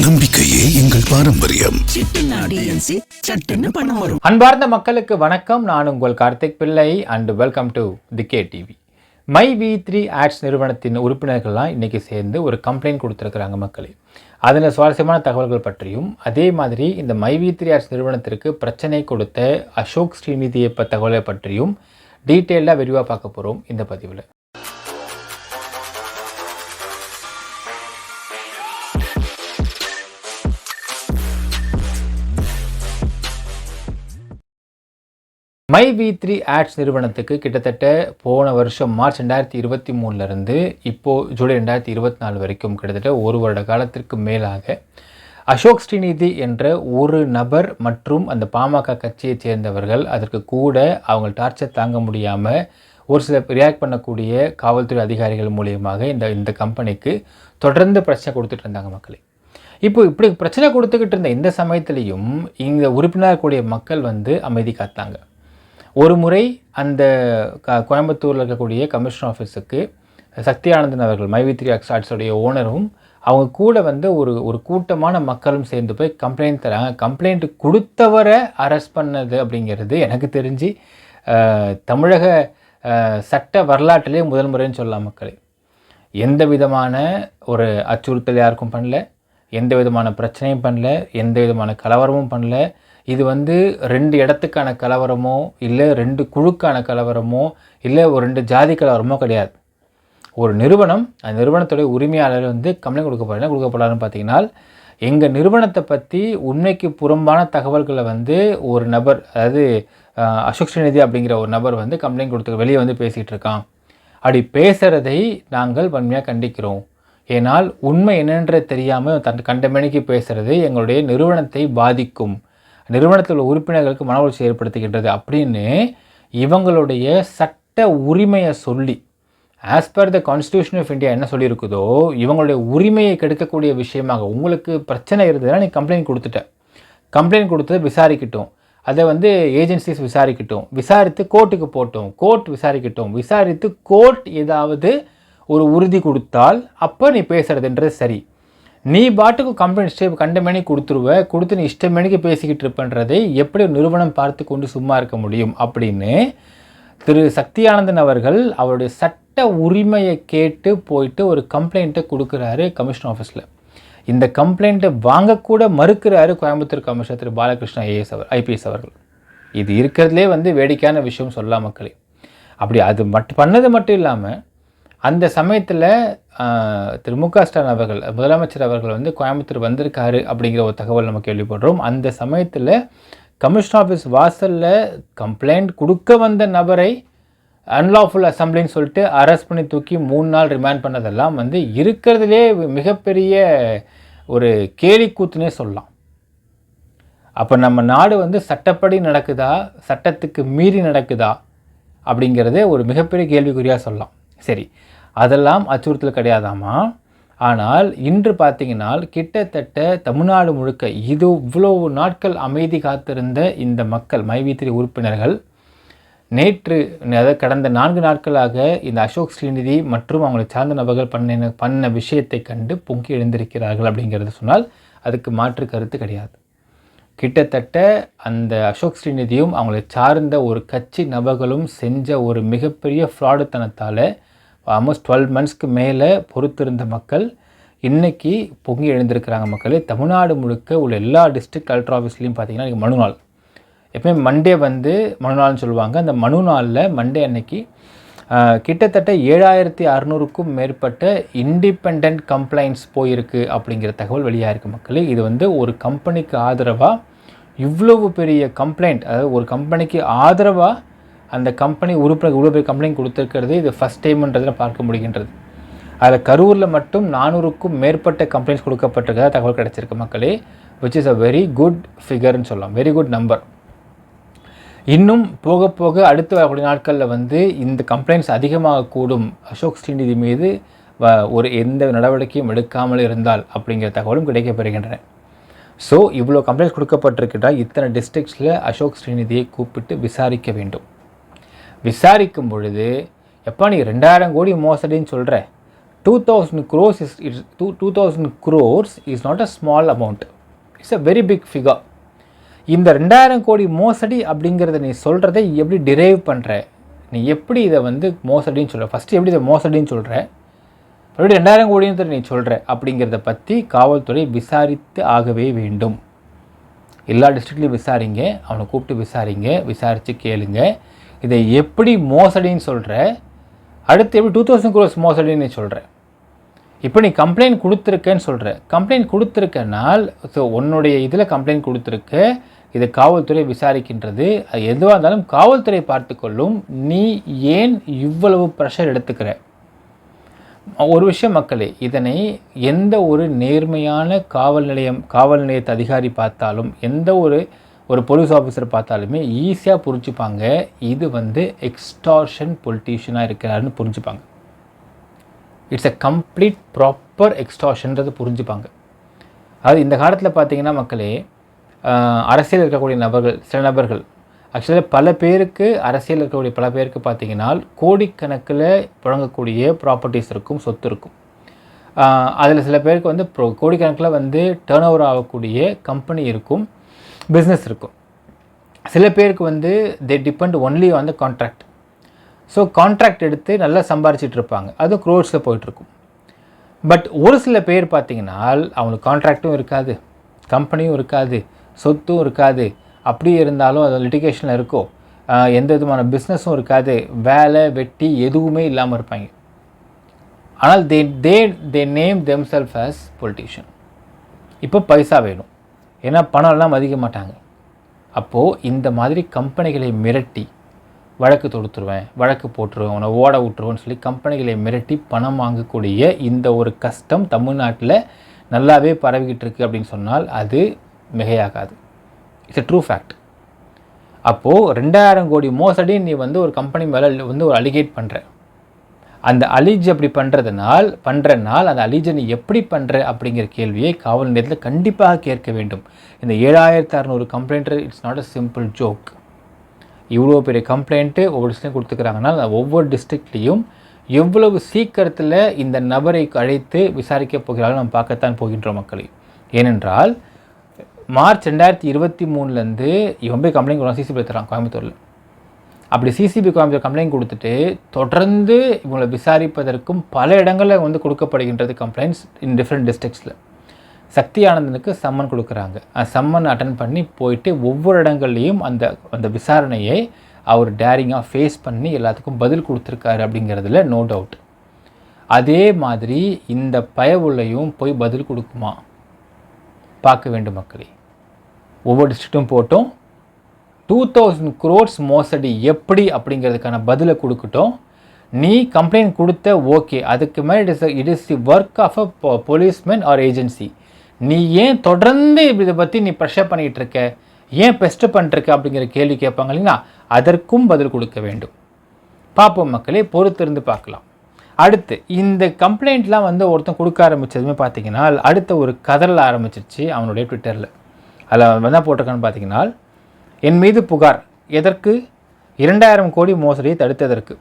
நம்பிக்கையே எங்கள் பாரம்பரியம். அன்பார்ந்த மக்களுக்கு வணக்கம். நான் உங்கள் Karthik Pillai and welcome to the K TV. மை-வி3 ஆட்ஸ் நிறுவனத்தின் உறுப்பினர்கள்லாம் இன்றைக்கி சேர்ந்து ஒரு கம்ப்ளைண்ட் கொடுத்துருக்குறாங்க மக்களே. அதில் சுவாரஸ்யமான தகவல்கள் பற்றியும், அதே மாதிரி இந்த மை-வி3 ஆட்ஸ் நிறுவனத்திற்கு பிரச்சனை கொடுத்த அசோக் ஸ்ரீநிதி தகவலை பற்றியும் டீட்டெயிலாக விரிவாக பார்க்க போகிறோம் இந்த பதிவில். மை-வி3 ஆட்ஸ் நிறுவனத்துக்கு கிட்டத்தட்ட போன வருஷம் மார்ச் 2023 இப்போது ஜூலை 2024 வரைக்கும் கிட்டத்தட்ட ஒரு வருட காலத்திற்கு மேலாக அசோக் ஸ்ரீநிதி என்ற ஒரு நபர் மற்றும் அந்த பாமக கட்சியை சேர்ந்தவர்கள் அதற்கு கூட அவங்க டார்ச்சர் தாங்க முடியாமல் ஒரு சில ரியாக்ட் பண்ணக்கூடிய காவல்துறை அதிகாரிகள் மூலியமாக இந்த கம்பெனிக்கு தொடர்ந்து பிரச்சனை கொடுத்துட்டு இருந்தாங்க மக்களே. இப்படி பிரச்சனை கொடுத்துக்கிட்டு இருந்த இந்த சமயத்திலையும் இங்கே உறுப்பினர் கூடிய மக்கள் அமைதி காத்தாங்க. ஒரு முறை அந்த கோயம்புத்தூரில் இருக்கக்கூடிய கமிஷனர் ஆஃபீஸுக்கு சக்தி ஆனந்தன் அவர்கள் மை-வி3 ஆட்ஸோடைய ஓனரும் அவங்க கூட ஒரு கூட்டமான மக்களும் சேர்ந்து போய் கம்ப்ளைண்ட் தராங்க. கம்ப்ளைண்ட் கொடுத்தவரை அரெஸ்ட் பண்ணது அப்படிங்கிறது எனக்கு தெரிஞ்சு தமிழக சட்ட வரலாற்றிலே முதல் முறைன்னு சொல்லலாம் மக்களே. எந்த விதமான ஒரு அச்சுறுத்தல் யாருக்கும் பண்ணல, எந்த விதமான பிரச்சனையும் பண்ணல, எந்த விதமான கலவரமும் பண்ணல. இது 2 இடத்துக்கான கலவரமோ இல்லை 2 குழுக்கான கலவரமோ இல்லை ஒரு 2 ஜாதி கலவரமோ கிடையாது. ஒரு நிறுவனம், அந்த நிறுவனத்துடைய உரிமையாளர் கம்ப்ளைண்ட் கொடுக்கப்படாருன்னு பார்த்தீங்கன்னா, எங்கள் நிறுவனத்தை பற்றி உண்மைக்கு புறம்பான தகவல்களை ஒரு நபர், அதாவது அசோக் ஸ்ரீநிதி அப்படிங்கிற ஒரு நபர் கம்ப்ளைண்ட் கொடுத்து வெளியே பேசிகிட்டு இருக்கான். அப்படி பேசுகிறதை நாங்கள் வன்மையாக கண்டிக்கிறோம். ஏனால் உண்மை என்னன்றது தெரியாமல் கண்டமேனிக்கு பேசுகிறது எங்களுடைய நிறுவனத்தை பாதிக்கும், நிறுவனத்தில் உள்ள உறுப்பினர்களுக்கு மன உளைச்சல் ஏற்படுத்துகின்றது அப்படின்னு இவங்களுடைய சட்ட உரிமையை சொல்லி, as per the constitution of India என்ன சொல்லியிருக்குதோ இவங்களுடைய உரிமையை கெடுக்கக்கூடிய விஷயமாக, உங்களுக்கு பிரச்சனை இருந்ததுன்னா நீ கம்ப்ளைண்ட் கொடுத்துட்ட, கம்ப்ளைண்ட் கொடுத்தது விசாரிக்கட்டும், அதை ஏஜென்சிஸ் விசாரிக்கட்டும், விசாரித்து கோர்ட்டுக்கு போட்டோம், கோர்ட் விசாரிக்கட்டும், விசாரித்து கோர்ட் ஏதாவது ஒரு உறுதி கொடுத்தால் அப்போ நீ பேசுகிறதுன்றது சரி. நீ பாட்டுக்கு கம்ப்ளைண்ட் கண்டமேனி கொடுத்து நீ இஷ்டமேனிக்கு பேசிக்கிட்டு இருப்பன்றதை எப்படி நிறுவனம் பார்த்து கொண்டு சும்மா இருக்க முடியும் அப்படின்னு திரு சக்தி ஆனந்தன் அவர்கள் அவருடைய சட்ட உரிமையை கேட்டு போயிட்டு ஒரு கம்ப்ளைண்ட்டை கொடுக்குறாரு கமிஷனர் ஆஃபீஸில். இந்த கம்ப்ளைண்ட்டை வாங்கக்கூட மறுக்கிறாரு கோயம்புத்தூர் கமிஷனர் திரு பாலகிருஷ்ண ஐபிஎஸ் அவர்கள். இது இருக்கிறதுலே வேடிக்கையான விஷயம் சொல்லலாம் மக்களே. அப்படி அது பண்ணது மட்டும் இல்லாமல் அந்த சமயத்தில் திரு மு க ஸ்டாலின் அவர்கள், முதலமைச்சர் அவர்கள் கோயம்புத்தூர் வந்திருக்காரு அப்படிங்கிற ஒரு தகவல் நம்ம கேள்விப்படுறோம். அந்த சமயத்தில் கமிஷனர் ஆஃபீஸ் வாசலில் கம்ப்ளைண்ட் கொடுக்க வந்த நபரை அன்லாஃபுல் அசம்பிளின்னு சொல்லிட்டு அரெஸ்ட் பண்ணி தூக்கி 3 நாள் ரிமாண்ட் பண்ணதெல்லாம் இருக்கிறதுலே மிகப்பெரிய ஒரு கேலி கூத்துனே சொல்லலாம். அப்போ நம்ம நாடு சட்டப்படி நடக்குதா, சட்டத்துக்கு மீறி நடக்குதா அப்படிங்கிறதே ஒரு மிகப்பெரிய கேள்விக்குறியாக சொல்லலாம். சரி, அதெல்லாம் அச்சுறுத்தல் கிடையாதாமா. ஆனால் இன்று பார்த்தீங்கன்னா கிட்டத்தட்ட தமிழ்நாடு முழுக்க இவ்வளவு நாட்கள் அமைதி காத்திருந்த இந்த மக்கள் மை-வி3 உறுப்பினர்கள் நேற்று, அதாவது கடந்த 4 நாட்களாக இந்த அசோக் ஸ்ரீநிதி மற்றும் அவங்களை சார்ந்த நபர்கள் பண்ண விஷயத்தை கண்டு பொங்கி எழுந்திருக்கிறார்கள் அப்படிங்கிறது சொன்னால் அதுக்கு மாற்று கருத்து கிடையாது. கிட்டத்தட்ட அந்த அசோக் ஸ்ரீநிதியும் அவங்களை சார்ந்த ஒரு கட்சி நபர்களும் செஞ்ச ஒரு மிகப்பெரிய ஃப்ராடுத்தனத்தால் ஆல்மோஸ்ட் 12 மந்த்ஸ்க்கு மேலே பொறுத்திருந்த மக்கள் இன்றைக்கி பொங்கி எழுந்திருக்கிறாங்க மக்களே. தமிழ்நாடு முழுக்க உள்ள எல்லா டிஸ்ட்ரிக்ட் கலெக்டர் ஆஃபீஸ்லேயும் பார்த்தீங்கன்னா இன்றைக்கி மனு நாள். எப்போயும் மண்டே மனு நாள்னு சொல்லுவாங்க. அந்த மனு நாளில் மண்டே அன்னைக்கு கிட்டத்தட்ட 7600க்கும் மேற்பட்ட இண்டிபெண்ட் கம்ப்ளைண்ட்ஸ் போயிருக்கு அப்படிங்கிற தகவல் வெளியாகிருக்கு மக்களே. இது ஒரு கம்பெனிக்கு ஆதரவாக இவ்வளவு பெரிய கம்ப்ளைண்ட், அதாவது ஒரு கம்பெனிக்கு ஆதரவாக அந்த கம்பெனி உறுப்பினர் இவ்வளோ பெரிய கம்ப்ளைண்ட் கொடுத்துருக்கிறது இது ஃபஸ்ட் டைம்ன்றதில் பார்க்க முடிகின்றது. அதில் கரூரில் மட்டும் 400க்கும் மேற்பட்ட கம்ப்ளைண்ட்ஸ் கொடுக்கப்பட்டிருக்கிறதா தகவல் கிடச்சிருக்கு மக்களே, which is a very good ஃபிகர்னு சொல்லலாம், வெரி குட் நம்பர். இன்னும் போக போக அடுத்த வரக்கூடிய நாட்களில் இந்த கம்ப்ளைண்ட்ஸ் அதிகமாக கூடும். அசோக் ஸ்ரீநிதி மீது ஒரு எந்த நடவடிக்கையும் எடுக்காமல் இருந்தால் அப்படிங்கிற தகவலும் கிடைக்கப்பெறுகின்றன. ஸோ இவ்வளோ கம்ப்ளைண்ட்ஸ் கொடுக்கப்பட்டிருக்கிட்டா இத்தனை டிஸ்ட்ரிக்ஸில் அசோக் ஸ்ரீநிதியை கூப்பிட்டு விசாரிக்க வேண்டும். விசாரிக்கும் பொழுது எப்போ நீ 2000 கோடி மோசடின்னு சொல்கிற, 2000 crores is 2000 crores is not a small amount, it's a very big figure. இந்த 2000 கோடி மோசடி அப்படிங்கிறத நீ சொல்கிறத எப்படி டிரைவ் பண்ணுற, நீ எப்படி இதை வந்து மோசடின்னு சொல்கிற, ஃபஸ்ட்டு எப்படி இதை மோசடின்னு சொல்கிற, மறுபடியும் 2000 கோடின்னு நீ சொல்கிற அப்படிங்கிறத பற்றி காவல்துறை விசாரித்து ஆகவே வேண்டும். எல்லா டிஸ்ட்ரிக்ட்லையும் விசாரிங்க, அவனை கூப்பிட்டு விசாரிங்க, விசாரித்து கேளுங்க இதை எப்படி மோசடின்னு சொல்கிற, அடுத்து எப்படி 2000 crores மோசடின்னு சொல்கிற. இப்போ நீ கம்ப்ளைண்ட் கொடுத்துருக்கேன்னு சொல்கிற, கம்ப்ளைண்ட் கொடுத்துருக்கனால் ஸோ உன்னுடைய இதில் கம்ப்ளைண்ட் கொடுத்துருக்க, இதை காவல்துறை விசாரிக்கின்றது, அது எதுவாக இருந்தாலும் காவல்துறை பார்த்துக்கொள்ளும். நீ ஏன் இவ்வளவு ப்ரெஷர் எடுத்துக்கிற? ஒரு விஷயம் மக்களே, இதனை எந்த ஒரு நேர்மையான காவல் நிலையத்து அதிகாரி பார்த்தாலும், எந்த ஒரு போலீஸ் ஆஃபீஸர் பார்த்தாலுமே ஈஸியாக புரிஞ்சுப்பாங்க, இது வந்து எக்ஸ்டார்ஷன் பொலிட்டீஷியனாக இருக்கிறாருன்னு புரிஞ்சுப்பாங்க. இட்ஸ் எ கம்ப்ளீட் ப்ராப்பர் எக்ஸ்டார்ஷன்றது புரிஞ்சுப்பாங்க. அதாவது இந்த காலத்தில் பார்த்தீங்கன்னா மக்களே, அரசியல் இருக்கக்கூடிய சில நபர்கள் ஆக்சுவலாக பல பேருக்கு அரசியல் இருக்கக்கூடிய பல பேருக்கு பார்த்தீங்கன்னா கோடிக்கணக்கில் புழங்கக்கூடிய ப்ராப்பர்ட்டிஸ் இருக்கும், சொத்து இருக்கும். அதில் சில பேருக்கு வந்து கோடிக்கணக்கில் வந்து டேர்ன் ஓவர் ஆகக்கூடிய கம்பெனி இருக்கும், பிஸ்னஸ் இருக்கும். சில பேருக்கு வந்து தே depend only on the contract. So contract எடுத்து நல்லா சம்பாரிச்சிட்டு இருப்பாங்க, அதுவும் க்ரோர்ஸில் போயிட்டுருக்கும். பட் ஒரு சில பேர் பார்த்திங்கன்னா அவங்களுக்கு கான்ட்ராக்டும் இருக்காது, கம்பெனியும் இருக்காது, சொத்தும் இருக்காது, அப்படியே இருந்தாலும் அது லிட்டிகேஷனில் இருக்கும், எந்த விதமான பிஸ்னஸும் இருக்காது, வேலை வெட்டி எதுவுமே இல்லாமல் இருப்பாங்க. ஆனால் the name themself as politician. இப்போ பைசா வேணும், ஏன்னா பணம்லாம் மதிக்க மாட்டாங்க. அப்போது இந்த மாதிரி கம்பெனிகளை மிரட்டி வழக்கு தொடுத்துருவேன், வழக்கு போட்டுருவேன், உன்னை ஓட விட்டுருவேன்னு சொல்லி கம்பெனிகளை மிரட்டி பணம் வாங்கக்கூடிய இந்த ஒரு கஷ்டம் தமிழ்நாட்டில் நல்லாவே பரவிக்கிட்டு இருக்குது அப்படின்னு சொன்னால் அது மிகையாகாது. It's a true fact. அப்போது 2000 கோடி மோசடி நீ வந்து ஒரு கம்பெனி மேலே வந்து ஒரு அலிகேட் பண்ணுற, அந்த அலிஜ் அப்படி பண்ணுறனால் அந்த அலிஜை நீ எப்படி பண்ணுற அப்படிங்கிற கேள்வியை காவல் நிலையத்தில் கண்டிப்பாக கேட்க வேண்டும். இந்த 7600 complaint it's not a simple joke. இவ்வளோ பெரிய கம்ப்ளைண்ட்டு ஒவ்வொரு டிஸ்ட்ரிக்ட்லையும் கொடுத்துக்கிறாங்கன்னா ஒவ்வொரு டிஸ்ட்ரிக்ட்லேயும் எவ்வளவு சீக்கிரத்தில் இந்த நபரை அழைத்து விசாரிக்க போகிறாலும் நம்ம பார்க்கத்தான் போகின்றோம் மக்களே. ஏனென்றால் மார்ச் 2023 இவன் போய் கம்ப்ளைண்ட் கொடுத்தா சிசிபி தரான் கோயம்புத்தூரில். அப்படி சிசிபி கோயம்புத்தூர் கம்ப்ளைண்ட் கொடுத்துட்டு தொடர்ந்து இவங்களை விசாரிப்பதற்கும் பல இடங்களில் வந்து கொடுக்கப்படுகின்றது கம்ப்ளைண்ட்ஸ் இன் டிஃப்ரெண்ட் டிஸ்ட்ரிக்ஸில். சக்தி ஆனந்தனுக்கு சம்மன் கொடுக்குறாங்க, சம்மன் அட்டன் பண்ணி போயிட்டு ஒவ்வொரு இடங்கள்லையும் அந்த விசாரணையை அவர் டேரிங்காக ஃபேஸ் பண்ணி எல்லாத்துக்கும் பதில் கொடுத்துருக்காரு அப்படிங்கிறதுல நோ டவுட். அதே மாதிரி இந்த பயவுள்ளையும் போய் பதில் கொடுக்குமா பார்க்க வேண்டும் மக்களே. ஒவ்வொரு டிஸ்ட்ரிக்ட்டும் போட்டோம் 2000 crores மோசடி எப்படி அப்படிங்கிறதுக்கான பதிலை கொடுக்கட்டும். நீ கம்ப்ளைண்ட் கொடுத்த ஓகே, அதுக்கு மேலே it is the work of a policeman or agency. நீ ஏன் தொடர்ந்து இதை பற்றி நீ ப்ரெஷர் பண்ணிகிட்டு இருக்க, ஏன் பெஸ்ட்டு பண்ணிருக்க அப்படிங்கிற கேள்வி கேட்பாங்க இல்லைங்களா, அதற்கும் பதில் கொடுக்க வேண்டும். பார்ப்போம் மக்களே, பொறுத்திருந்து பார்க்கலாம். அடுத்து இந்த கம்ப்ளைண்ட்லாம் வந்து ஒருத்தன் கொடுக்க ஆரம்பித்ததுமே பார்த்தீங்கன்னா அடுத்த ஒரு கதறல் ஆரம்பிச்சிருச்சு அவனுடைய ட்விட்டரில். அதில் என்ன போட்டிருக்கான்னு பார்த்தீங்கன்னா, என் மீது புகார், எதற்கு? 2000 கோடி மோசடியை தடுத்ததற்கு.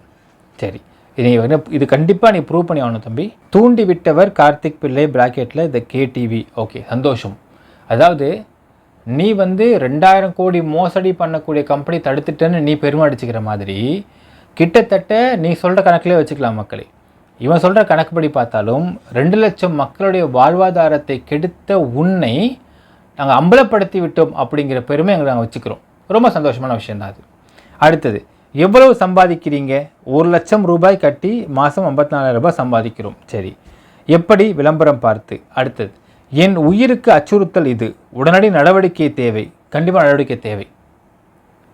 சரி, இது கண்டிப்பாக நீ ப்ரூவ் பண்ணி ஆகணும் தம்பி. தூண்டி விட்டவர் கார்த்திக் பிள்ளை பிராக்கெட்டில் இந்த கேடிவி. ஓகே, சந்தோஷம். அதாவது நீ வந்து 2000 கோடி மோசடி பண்ணக்கூடிய கம்பெனி தடுத்துட்டேன்னு நீ பெருமை அடிச்சுக்கிற மாதிரி கிட்டத்தட்ட நீ சொல்கிற கணக்கிலே வச்சுக்கலாம் மக்களே. இவன் சொல்கிற கணக்குப்படி பார்த்தாலும் 2 லட்சம் மக்களுடைய வாழ்வாதாரத்தை கெடுத்த உன்னை நாங்கள் அம்பலப்படுத்தி விட்டோம் அப்படிங்கிற பெருமை எங்களை நாங்கள் வச்சுக்கிறோம். ரொம்ப சந்தோஷமான விஷயந்தான் அது. அடுத்தது, எவ்வளவு சம்பாதிக்கிறீங்க? 1 லட்சம் ரூபாய் கட்டி மாதம் 54,000 ரூபாய் சம்பாதிக்கிறோம். சரி, எப்படி? விளம்பரம் பார்த்து. அடுத்தது, என் உயிருக்கு அச்சுறுத்தல் இது, உடனடி நடவடிக்கை தேவை. கண்டிப்பாக நடவடிக்கை தேவை,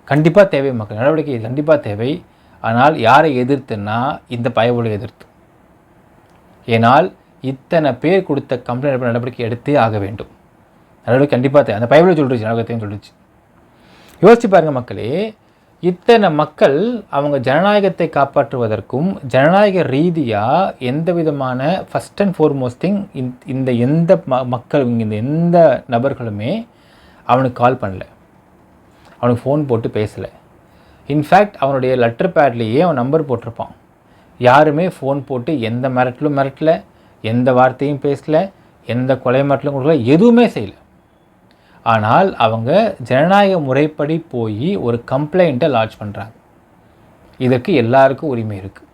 கண்டிப்பாக தேவை மக்கள், நடவடிக்கை கண்டிப்பாக தேவை. ஆனால் யாரை எதிர்த்துன்னா இந்த பயவுளை எதிர்த்து. ஏனால் இத்தனை பேர் கொடுத்த கம்ப்ளைண்ட் நடவடிக்கை எடுத்தே ஆக வேண்டும். நடவடிக்கை கண்டிப்பாக தேவை. அந்த பயவுளை சொல்லிடுச்சு, நடவடிக்கையும் சொல்லிடுச்சு. யோசிச்சு பாருங்கள் மக்களே, இத்தனை மக்கள் அவங்க ஜனநாயகத்தை காப்பாற்றுவதற்கும் ஜனநாயக ரீதியாக எந்த விதமான ஃபஸ்ட் அண்ட் ஃபோர்மோஸ்ட் திங் இந்த எந்த மக்கள் இந்த எந்த நபர்களுமே அவனுக்கு கால் பண்ணல, அவனுக்கு ஃபோன் போட்டு பேசலை. இன்ஃபேக்ட் அவனுடைய லெட்டர் பேட்லேயே அவன் நம்பர் போட்டிருப்பான். யாருமே ஃபோன் போட்டு எந்த மிரட்டல, எந்த வார்த்தையும் பேசலை, எந்த கொலை மிரட்டலும் கொடுக்கல, எதுவுமே செய்யலை. ஆனால் அவங்க ஜனநாயக முறைப்படி போய் ஒரு கம்ப்ளைண்ட்டை லான்ச் பண்ணுறாங்க. இதற்கு எல்லாருக்கும் உரிமை இருக்குது.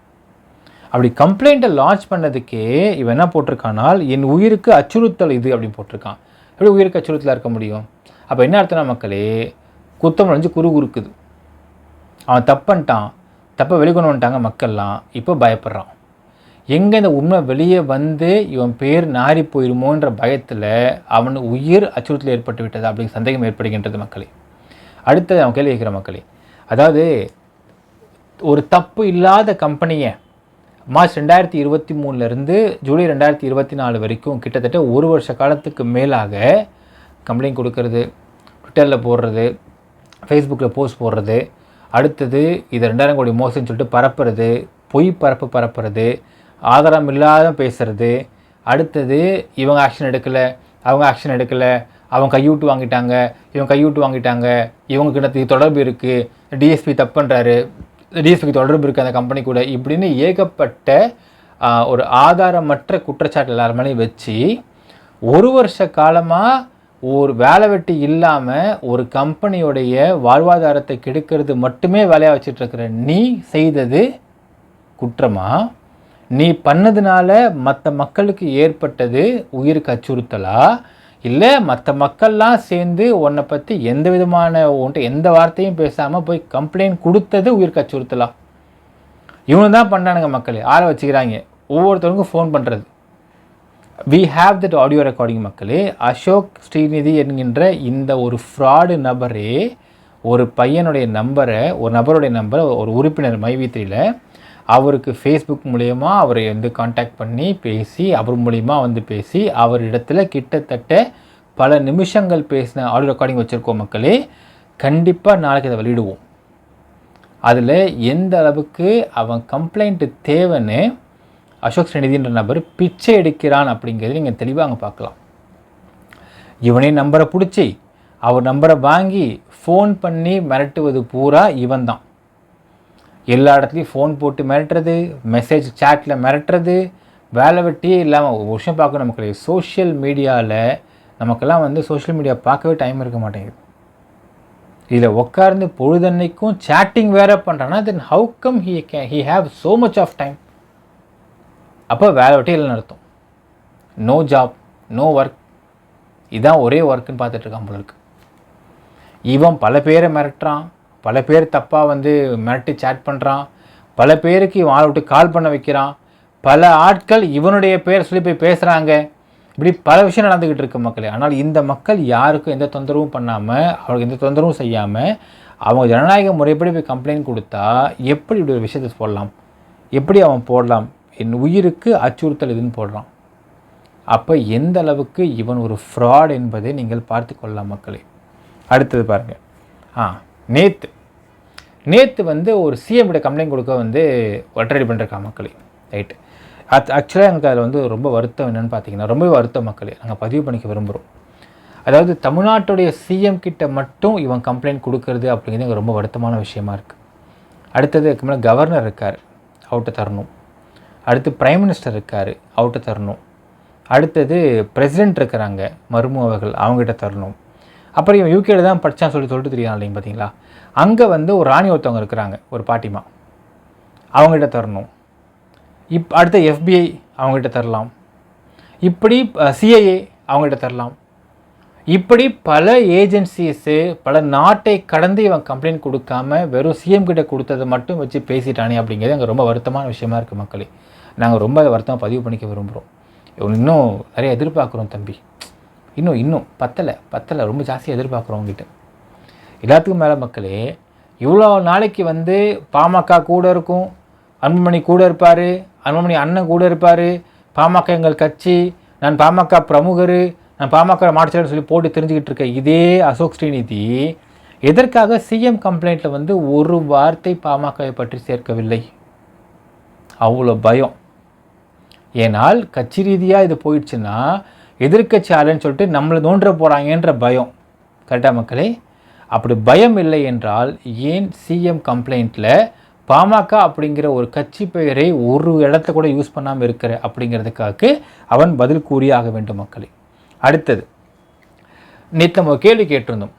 அப்படி கம்ப்ளைண்ட்டை லான்ச் பண்ணதுக்கே இவன் என்ன போட்டிருக்கானால், என் உயிருக்கு அச்சுறுத்தல் இது அப்படின்னு போட்டிருக்கான். எப்படி உயிருக்கு அச்சுறுத்தலாக இருக்க முடியும்? அப்போ என்ன அர்த்தம்னா மக்களே, குத்தம் நுழைஞ்சு குறுகுறுக்குது. அவன் தப்புன்ட்டான், தப்பை வெளிக்கொண்டு வந்துட்டாங்க மக்கள்லாம். இப்போ பயப்படுறான். எங்கே இந்த உண்மை வெளியே வந்து இவன் பேர் நாரி போயிடுமோன்ற பயத்தில் அவன் உயிர் அச்சுறுத்தல் ஏற்பட்டு விட்டது அப்படிங்கிற சந்தேகம் ஏற்படுகின்றது மக்களே. அடுத்தது அவன் கேள்வி கேட்குற மக்களே, அதாவது ஒரு தப்பு இல்லாத கம்பெனியை மார்ச் 2023 ஜூலை 2024 வரைக்கும் கிட்டத்தட்ட ஒரு வருஷ காலத்துக்கு மேலாக கம்ப்ளைண்ட் கொடுக்கறது, ட்விட்டரில் போடுறது, ஃபேஸ்புக்கில் போஸ்ட் போடுறது, அடுத்தது இது 2000 கோடி மோசடின்னு சொல்லிட்டு பரப்புறது, பொய் பரப்புறது, ஆதாரம் இல்லாத பேசுறது, அடுத்தது இவங்க ஆக்ஷன் எடுக்கலை, அவங்க ஆக்ஷன் எடுக்கலை, அவங்க கையூட்டு வாங்கிட்டாங்க, இவங்க கையூட்டு வாங்கிட்டாங்க, இவங்க கிட்ட தொடர்பு இருக்குது, டிஎஸ்பி தப்பு பண்ணுறாரு, டிஎஸ்பிக்கு தொடர்பு இருக்குது அந்த கம்பெனி கூட, இப்படின்னு ஏகப்பட்ட ஒரு ஆதாரமற்ற குற்றச்சாட்டு எல்லாருமே வச்சு ஒரு வருஷ காலமாக ஒரு வேலை வெட்டி இல்லாமல் ஒரு கம்பெனியோடைய வாழ்வாதாரத்தை கெடுக்கிறது மட்டுமே வேலையாக வச்சிட்ருக்கிற நீ செய்தது குற்றமா? நீ பண்ணதுனால மற்ற மக்களுக்கு ஏற்பட்டது உயிருக்கு அச்சுறுத்தலா? இல்லை மற்ற மக்கள்லாம் சேர்ந்து உன்னை பற்றி எந்த விதமான எந்த வார்த்தையும் பேசாமல் போய் கம்ப்ளைண்ட் கொடுத்தது உயிருக்கு அச்சுறுத்தலா? இவனு தான் பண்ணானுங்க மக்களே. ஆளை வச்சுக்கிறாங்க, ஒவ்வொருத்தருக்கும் ஃபோன் பண்ணுறது. we have that audio recording மக்களே. அசோக் ஸ்ரீநிதி என்கின்ற இந்த ஒரு ஃப்ராடு நபரே ஒரு பையனுடைய நம்பரை, ஒரு நபருடைய நம்பரை, ஒரு உறுப்பினர் மைவி3யில் அவருக்கு ஃபேஸ்புக் மூலயமா அவரை வந்து காண்டாக்ட் பண்ணி பேசி, அவர் மூலிமா வந்து பேசி, அவரிடத்துல கிட்டத்தட்ட பல நிமிஷங்கள் பேசின ஆடியோ ரெக்கார்டிங் வச்சுருக்கோம் மக்களே. கண்டிப்பாக நாளைக்கு அதை வெளியிடுவோம். அதில் எந்த அளவுக்கு அவன் கம்ப்ளைண்ட்டு தேவைன்னு அசோக் ஸ்ரீநிதின்ற நபர் பிச்சை எடுக்கிறான் அப்படிங்கிறது நீங்கள் தெளிவாக அங்கே பார்க்கலாம். இவனே நம்பரை பிடிச்சி அவர் நம்பரை வாங்கி ஃபோன் பண்ணி மிரட்டுவது பூரா இவன் தான். எல்லா இடத்துலையும் ஃபோன் போட்டு மிரட்டுறது, மெசேஜ் சேட்டில் மிரட்டுறது, வேலை வெட்டியே இல்லாமல். ஒரு விஷயம் பார்க்கணும் நமக்கு, சோஷியல் மீடியாவில் நமக்கெல்லாம் வந்து சோஷியல் மீடியா பார்க்கவே டைம் இருக்க மாட்டேங்குது. இதில் உட்கார்ந்து பொழுதன்னைக்கும் சேட்டிங் வேறு பண்ணுறான்னா then how come he have so much of time? அப்போ வேலை வெட்டி இல்லை நடத்தும். நோ ஜாப், நோ ஒர்க், இதுதான் ஒரே ஒர்க்குன்னு பார்த்துட்ருக்கான் போல இருக்கு. இவன் பல பேரை மிரட்டுறான், பல பேர் தப்பாக வந்து மிரட்டி சேட் பண்ணுறான், பல பேருக்கு இவன் ஆளை விட்டு கால் பண்ண வைக்கிறான், பல ஆட்கள் இவனுடைய பேர் சொல்லி போய் பேசுகிறாங்க. இப்படி பல விஷயம் நடந்துக்கிட்டு இருக்கு மக்களே. ஆனால் இந்த மக்கள் யாருக்கும் எந்த தொந்தரவும் பண்ணாமல், அவங்களுக்கு எந்த தொந்தரவும் செய்யாமல், அவங்க ஜனநாயக முறைப்படி போய் கம்ப்ளைண்ட் கொடுத்தா எப்படி இப்படி ஒரு விஷயத்தை போடலாம்? எப்படி அவன் போடலாம்? என் உயிருக்கு அச்சுறுத்தல் இதுன்னு போடுறான். அப்போ எந்த அளவுக்கு இவன் ஒரு ஃப்ராட் என்பதை நீங்கள் பார்த்து கொள்ளலாம் மக்களே. அடுத்தது பாருங்கள், நேற்று வந்து ஒரு சிஎம்கிட்ட கம்ப்ளைண்ட் கொடுக்க வந்து லெட்டர் ரெடி பண்ணிருக்கான் மக்களே. ரைட்டு. ஆக்சுவலாக எனக்கு அதில் வந்து ரொம்ப வருத்தம் என்னென்னு பார்த்தீங்கன்னா, ரொம்பவே வருத்தம் மக்களே. நாங்கள் பதிவு பண்ணிக்க விரும்புகிறோம். அதாவது தமிழ்நாட்டுடைய சிஎம் கிட்ட மட்டும் இவன் கம்ப்ளைண்ட் கொடுக்கறது அப்படிங்கிறது எனக்கு ரொம்ப வருத்தமான விஷயமா இருக்குது. அடுத்தது மேலே கவர்னர் இருக்கார், அவர்கிட்ட தரணும். அடுத்து பிரைம் மினிஸ்டர் இருக்கார், அவர்கிட்ட தரணும். அடுத்தது பிரசிடெண்ட் இருக்கிறாங்க, மர்மு அவர்கள், அவங்ககிட்ட தரணும். அப்புறம் இவன் யூகேல தான் படித்தான்னு சொல்லிட்டு தெரியும் இல்லைங்க பார்த்தீங்களா. அங்கே வந்து ஒரு ராணி ஒருத்தவங்க இருக்கிறாங்க, ஒரு பாட்டிமா, அவங்ககிட்ட தரணும். அடுத்த FBI அவங்ககிட்ட தரலாம். இப்படி CIA அவங்ககிட்ட தரலாம். இப்படி பல ஏஜென்சிஸு, பல நாட்டை கடந்து இவன் கம்ப்ளைண்ட் கொடுக்காம வெறும் சிஎம் கிட்ட கொடுத்ததை மட்டும் வச்சு பேசிட்டானே அப்படிங்கிறது அங்கே ரொம்ப வருத்தமான விஷயமா இருக்குது மக்களே. நாங்கள் ரொம்ப வருத்தமாக பதிவு பண்ணிக்க விரும்புகிறோம். இன்னும் நிறைய எதிர்பார்க்குறோம் தம்பி. இன்னும் பத்தலை ரொம்ப ஜாஸ்தியாக எதிர்பார்க்குறோம் உங்ககிட்ட. எல்லாத்துக்கும் மேலே மக்களே, இவ்வளோ நாளைக்கு வந்து பாமக கூட இருக்கும், அன்புமணி கூட இருப்பார், அன்புமணி அண்ணன் கூட இருப்பார், பாமக எங்கள் கட்சி, நான் பாமக பிரமுகர், நான் பாமக மாற்றச்சாலைன்னு சொல்லி போட்டு தெரிஞ்சுக்கிட்டு இருக்கேன். இதே அசோக் ஸ்ரீநிதி எதற்காக சிஎம் கம்ப்ளைண்ட்டில் வந்து ஒரு வார்த்தை பாமகவை பற்றி சேர்க்கவில்லை? அவ்வளோ பயம். ஏனால் கட்சி ரீதியாக இது போயிடுச்சுன்னா எதிர்க்கட்சி ஆளுன்னு சொல்லிட்டு நம்மளை நோன்ற போகிறாங்கன்ற பயம். கரெக்டாக மக்களே? அப்படி பயம் இல்லை என்றால் ஏன் சிஎம் கம்ப்ளைண்ட்டில் பாமக அப்படிங்கிற ஒரு கட்சி பெயரை ஒரு இடத்த கூட யூஸ் பண்ணாமல் இருக்கிற அப்படிங்கிறதுக்காக அவன் பதில் கூறியாக வேண்டும் மக்களே. அடுத்தது, நேற்று நம்ம கேள்வி கேட்டிருந்தோம்,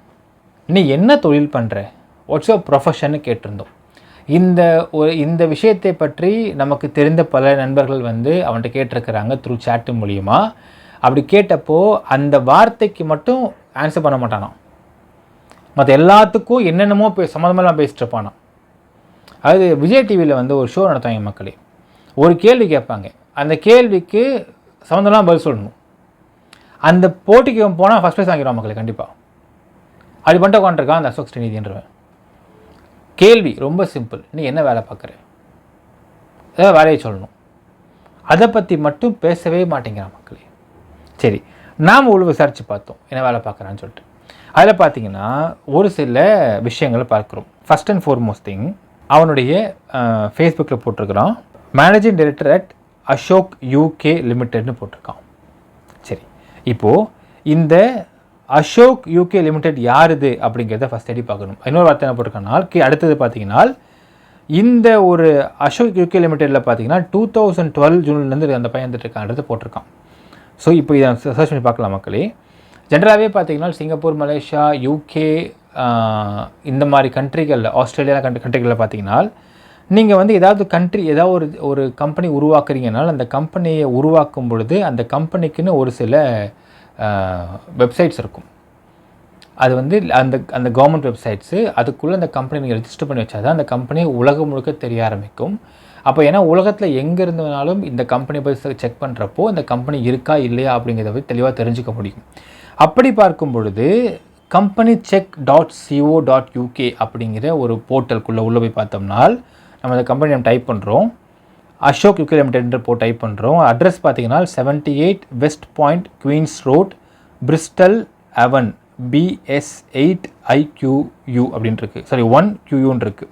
நீ என்ன தொழில் பண்ணுற, வாட்ஸ் யுவர் ப்ரொஃபஷன்னு கேட்டிருந்தோம். இந்த விஷயத்தை பற்றி நமக்கு தெரிந்த பல நண்பர்கள் வந்து அவன்கிட்ட கேட்டிருக்கிறாங்க த்ரூ சேட்டு மூலியமாக. அப்படி கேட்டப்போ அந்த வார்த்தைக்கு மட்டும் ஆன்சர் பண்ண மாட்டானான், மற்ற எல்லாத்துக்கும் என்னென்னமோ சம்மந்தமெல்லாம் பேசிட்டு இருப்பானா. அதாவது விஜய் டிவியில் வந்து ஒரு ஷோ நடத்தாங்க மக்களே. ஒரு கேள்வி கேட்பாங்க, அந்த கேள்விக்கு சம்மந்தமெல்லாம் பதில் சொல்லணும். அந்த போட்டிக்கு போனால் ஃபஸ்ட் ப்ரைஸ் வாங்கிடுவான் மக்களே கண்டிப்பாக. அப்படி பண்ணிட்டு உட்காந்துருக்கான் அந்த அசோக் ஸ்ரீநிதின்றவன். கேள்வி ரொம்ப சிம்பிள், நீ என்ன வேலை பார்க்குற, ஏதாவது வேலையை சொல்லணும். அதை பற்றி மட்டும் பேசவே மாட்டேங்கிறான் மக்களே. சரி, நாம் உள்ள விசாரித்து பார்த்தோம் என்ன வேலை பார்க்குறான்னு சொல்லிட்டு. அதில் பார்த்தீங்கன்னா ஒரு சில விஷயங்களை பார்க்குறோம். ஃபஸ்ட் அண்ட் ஃபார்மோஸ்ட் திங், அவனுடைய ஃபேஸ்புக்கில் போட்டிருக்கிறான் managing director at Ashok UK லிமிடெட்னு போட்டிருக்கான். சரி, இப்போது இந்த அசோக் யூகே லிமிடெட் யார் இது அப்படிங்கிறத ஃபஸ்ட் அடி பார்க்கணும். இன்னொரு வார்த்தை என்ன போட்டிருக்கானால் அடுத்தது பார்த்தீங்கன்னா இந்த ஒரு அசோக் யூகே லிமிடெட்டில் பார்த்தீங்கன்னா 2012 ஜூன்லேருந்து அந்த பையன் வந்துட்டு இருக்கான்றது போட்டிருக்கான். ஸோ இப்போ இதை சர்ச் பண்ணி பார்க்கலாம் மக்களே. ஜென்ரலாகவே பார்த்தீங்கன்னா சிங்கப்பூர், மலேசியா, யூகே இந்த மாதிரி கண்ட்ரிகளில், ஆஸ்திரேலியா கண்ட்ரிகளில் பார்த்தீங்கன்னா நீங்கள் வந்து ஏதாவது ஒரு கம்பெனி உருவாக்குறீங்கனால் அந்த கம்பெனியை உருவாக்கும் பொழுது அந்த கம்பெனிக்குன்னு ஒரு சில வெப்சைட்ஸ் இருக்கும். அது வந்து அந்த கவர்மெண்ட் வெப்சைட்ஸு, அதுக்குள்ளே அந்த கம்பெனி நீங்கள் ரெஜிஸ்டர் பண்ணி வச்சா தான் அந்த கம்பெனி உலகம் முழுக்க தெரிய ஆரம்பிக்கும். அப்போ ஏன்னா உலகத்தில் எங்கே இருந்தனாலும் இந்த கம்பெனி போய் செக் பண்ணுறப்போ இந்த கம்பெனி இருக்கா இல்லையா அப்படிங்கிறத போய் தெளிவாக தெரிஞ்சுக்க முடியும். அப்படி பார்க்கும் பொழுது companycheck.co.uk அப்படிங்கிற ஒரு போர்ட்டலுக்குள்ளே உள்ளே போய் பார்த்தோம்னா நம்ம அந்த கம்பெனி நம்ம டைப் பண்ணுறோம், அசோக் யூகே லிமிடெட் போட்டு டைப் பண்ணுறோம். அட்ரஸ் பார்த்தீங்கன்னா 78 west point queens road, Bristol அவன், BS8IQU அப்படின்னு இருக்குது. சாரி 1QUன்னு இருக்குது.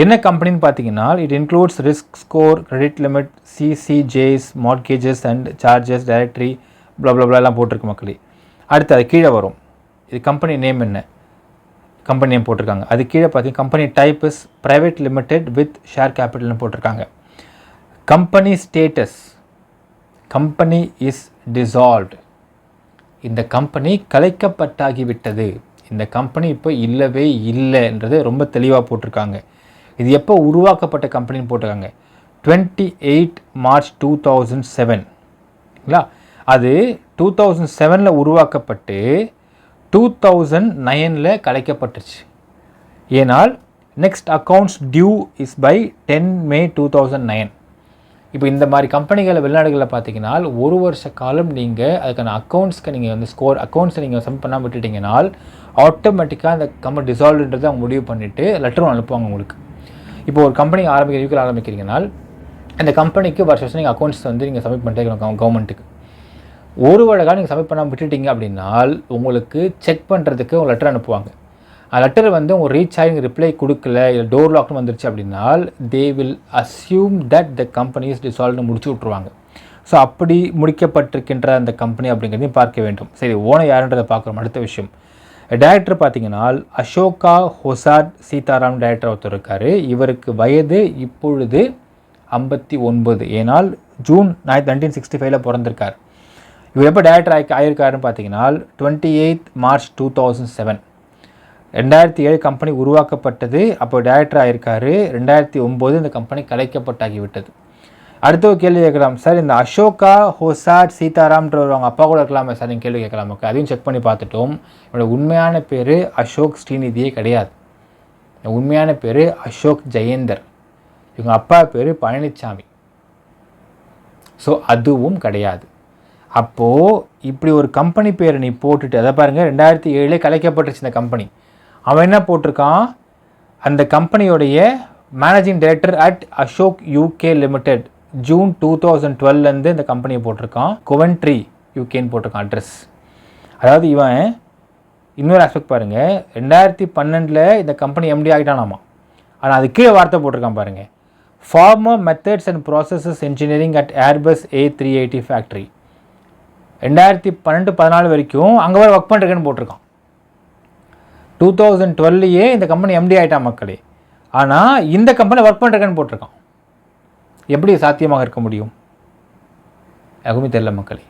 என்ன கம்பெனின்னு பார்த்தீங்கன்னா it includes risk score, credit limit, CCJs, mortgages and charges, directory, எல்லாம் போட்டிருக்கு மக்களே. அடுத்து அது கீழே வரும், இது கம்பெனி நேம் என்ன, கம்பெனி நேம் போட்டிருக்காங்க. அது கீழே பார்த்தீங்கன்னா company type is private limited with ஷேர் கேபிட்டல்னு போட்டிருக்காங்க. Company status, company is dissolved, இந்த கம்பெனி கலைக்கப்பட்டாகிவிட்டது, இந்த கம்பெனி இப்போ இல்லவே இல்லைன்றது ரொம்ப தெளிவாக போட்டிருக்காங்க. இது எப்போ உருவாக்கப்பட்ட கம்பெனின்னு போட்டிருக்காங்க 28 மார்ச் 2007. அது 2007 உருவாக்கப்பட்டு 2009 கலைக்கப்பட்டுருச்சு. ஏனால் next accounts due is by 10 May 2009. இப்போ இந்த மாதிரி கம்பெனிகளை வெளிநாடுகளில் பார்த்தீங்கன்னா ஒரு வருஷ காலம் நீங்கள் அதுக்கான அக்கௌண்ட்ஸ்க்கு நீங்கள் வந்து அக்கௌண்ட்ஸை நீங்கள் சப்மிட் பண்ணாமல் விட்டுட்டிங்கனால் ஆட்டோமேட்டிக்காக அந்த கம்பெனி டிசால்வ்ன்றதை அவங்க முடிவு பண்ணிவிட்டு லெட்டரும் அனுப்புவாங்க உங்களுக்கு. இப்போ ஒரு கம்பெனி ஆரம்பிக்கிறீங்கனால் அந்த கம்பெனிக்கு வருஷம் நீங்கள் அக்கௌண்ட்ஸ் வந்து நீங்கள் சப்மிட் பண்ணிட்டே கவர்மெண்ட்டுக்கு. ஒரு வருடம் நீங்கள் சப்மிட் பண்ணாமல் விட்டுட்டீங்க அப்படின்னால் உங்களுக்கு செக் பண்ணுறதுக்கு ஒரு லெட்டர் அனுப்புவாங்க. அந்த லெட்டர் வந்து உங்கள் ரீச் ஆகி ரிப்ளை கொடுக்கல, இல்லை டோர் லாக்னு வந்துருச்சு அப்படின்னால் they will assume that the company is டிசால்வ்னு முடிச்சு விட்ருவாங்க. ஸோ அப்படி முடிக்கப்பட்டிருக்கின்ற அந்த கம்பெனி அப்படிங்கிறதையும் பார்க்க வேண்டும். சரி, ஓனர் யாருன்றதை பார்க்குறோம். அடுத்த விஷயம், டைரக்டர் பார்த்தீங்கன்னா அசோகா ஹொசாட் சீதாராம் டைரக்டர் ஒருத்தர் இருக்கார். இவருக்கு வயது இப்பொழுது 59. ஏனால் ஜூன் 1965 பிறந்திருக்கார். இவர் எப்போ டைரக்டர் ஆகியிருக்காருன்னு பார்த்தீங்கன்னா 28 மார்ச் 2007. 2007 கம்பெனி உருவாக்கப்பட்டது, அப்போ டைரக்டர் ஆகியிருக்காரு. 2009 இந்த கம்பெனி கலைக்கப்பட்டாகிவிட்டது. அடுத்த ஒரு கேள்வி கேட்கலாம், சார் இந்த அசோகா ஹொசாட் சீதாராம்ன்றவர் அவங்க அப்பா கூட இருக்கலாமே சார், நீங்கள் கேள்வி கேட்கலாம். ஓகே, அதையும் செக் பண்ணி பார்த்துட்டோம். என்னோட உண்மையான பேர் அசோக் ஸ்ரீநிதியே கிடையாது. உண்மையான பேர் அசோக் ஜெயேந்தர். இவங்க அப்பா பேர் பழனிசாமி. ஸோ அதுவும் கிடையாது. அப்போது இப்படி ஒரு கம்பெனி பேரை நீ போட்டுட்டு அதை பாருங்கள் 2007 கலைக்கப்பட்டுருச்சு இந்த கம்பெனி. அவன் என்ன போட்டிருக்கான், அந்த கம்பெனியோடைய managing director at Ashok UK limited June 2012 இந்த கம்பெனியை போட்டிருக்கான். கொவென்ட்ரி யூகேன்னு போட்டிருக்கான் அட்ரஸ். அதாவது இவன் இன்னொரு ஆஸ்பெக்ட் பாருங்கள், 2012 இந்த கம்பெனி எம்டி ஆகிட்டானாமா. ஆனால் அது கீழே வார்த்தை போட்டிருக்கான் பாருங்கள், former methods and processes engineering at Airbus A380 factory. 2012-14 வரைக்கும் அங்கே வர ஒர்க் பண்ணுறேன்னு போட்டிருக்கான். 2012 இந்த கம்பெனி எம்டி ஆகிட்டான் மக்களே. ஆனால் இந்த கம்பெனி ஒர்க் பண்ணுறேன்னு போட்டிருக்கான். எப்படி சாத்தியமாக இருக்க முடியும்? எதுவுமே தெரியல மக்களே.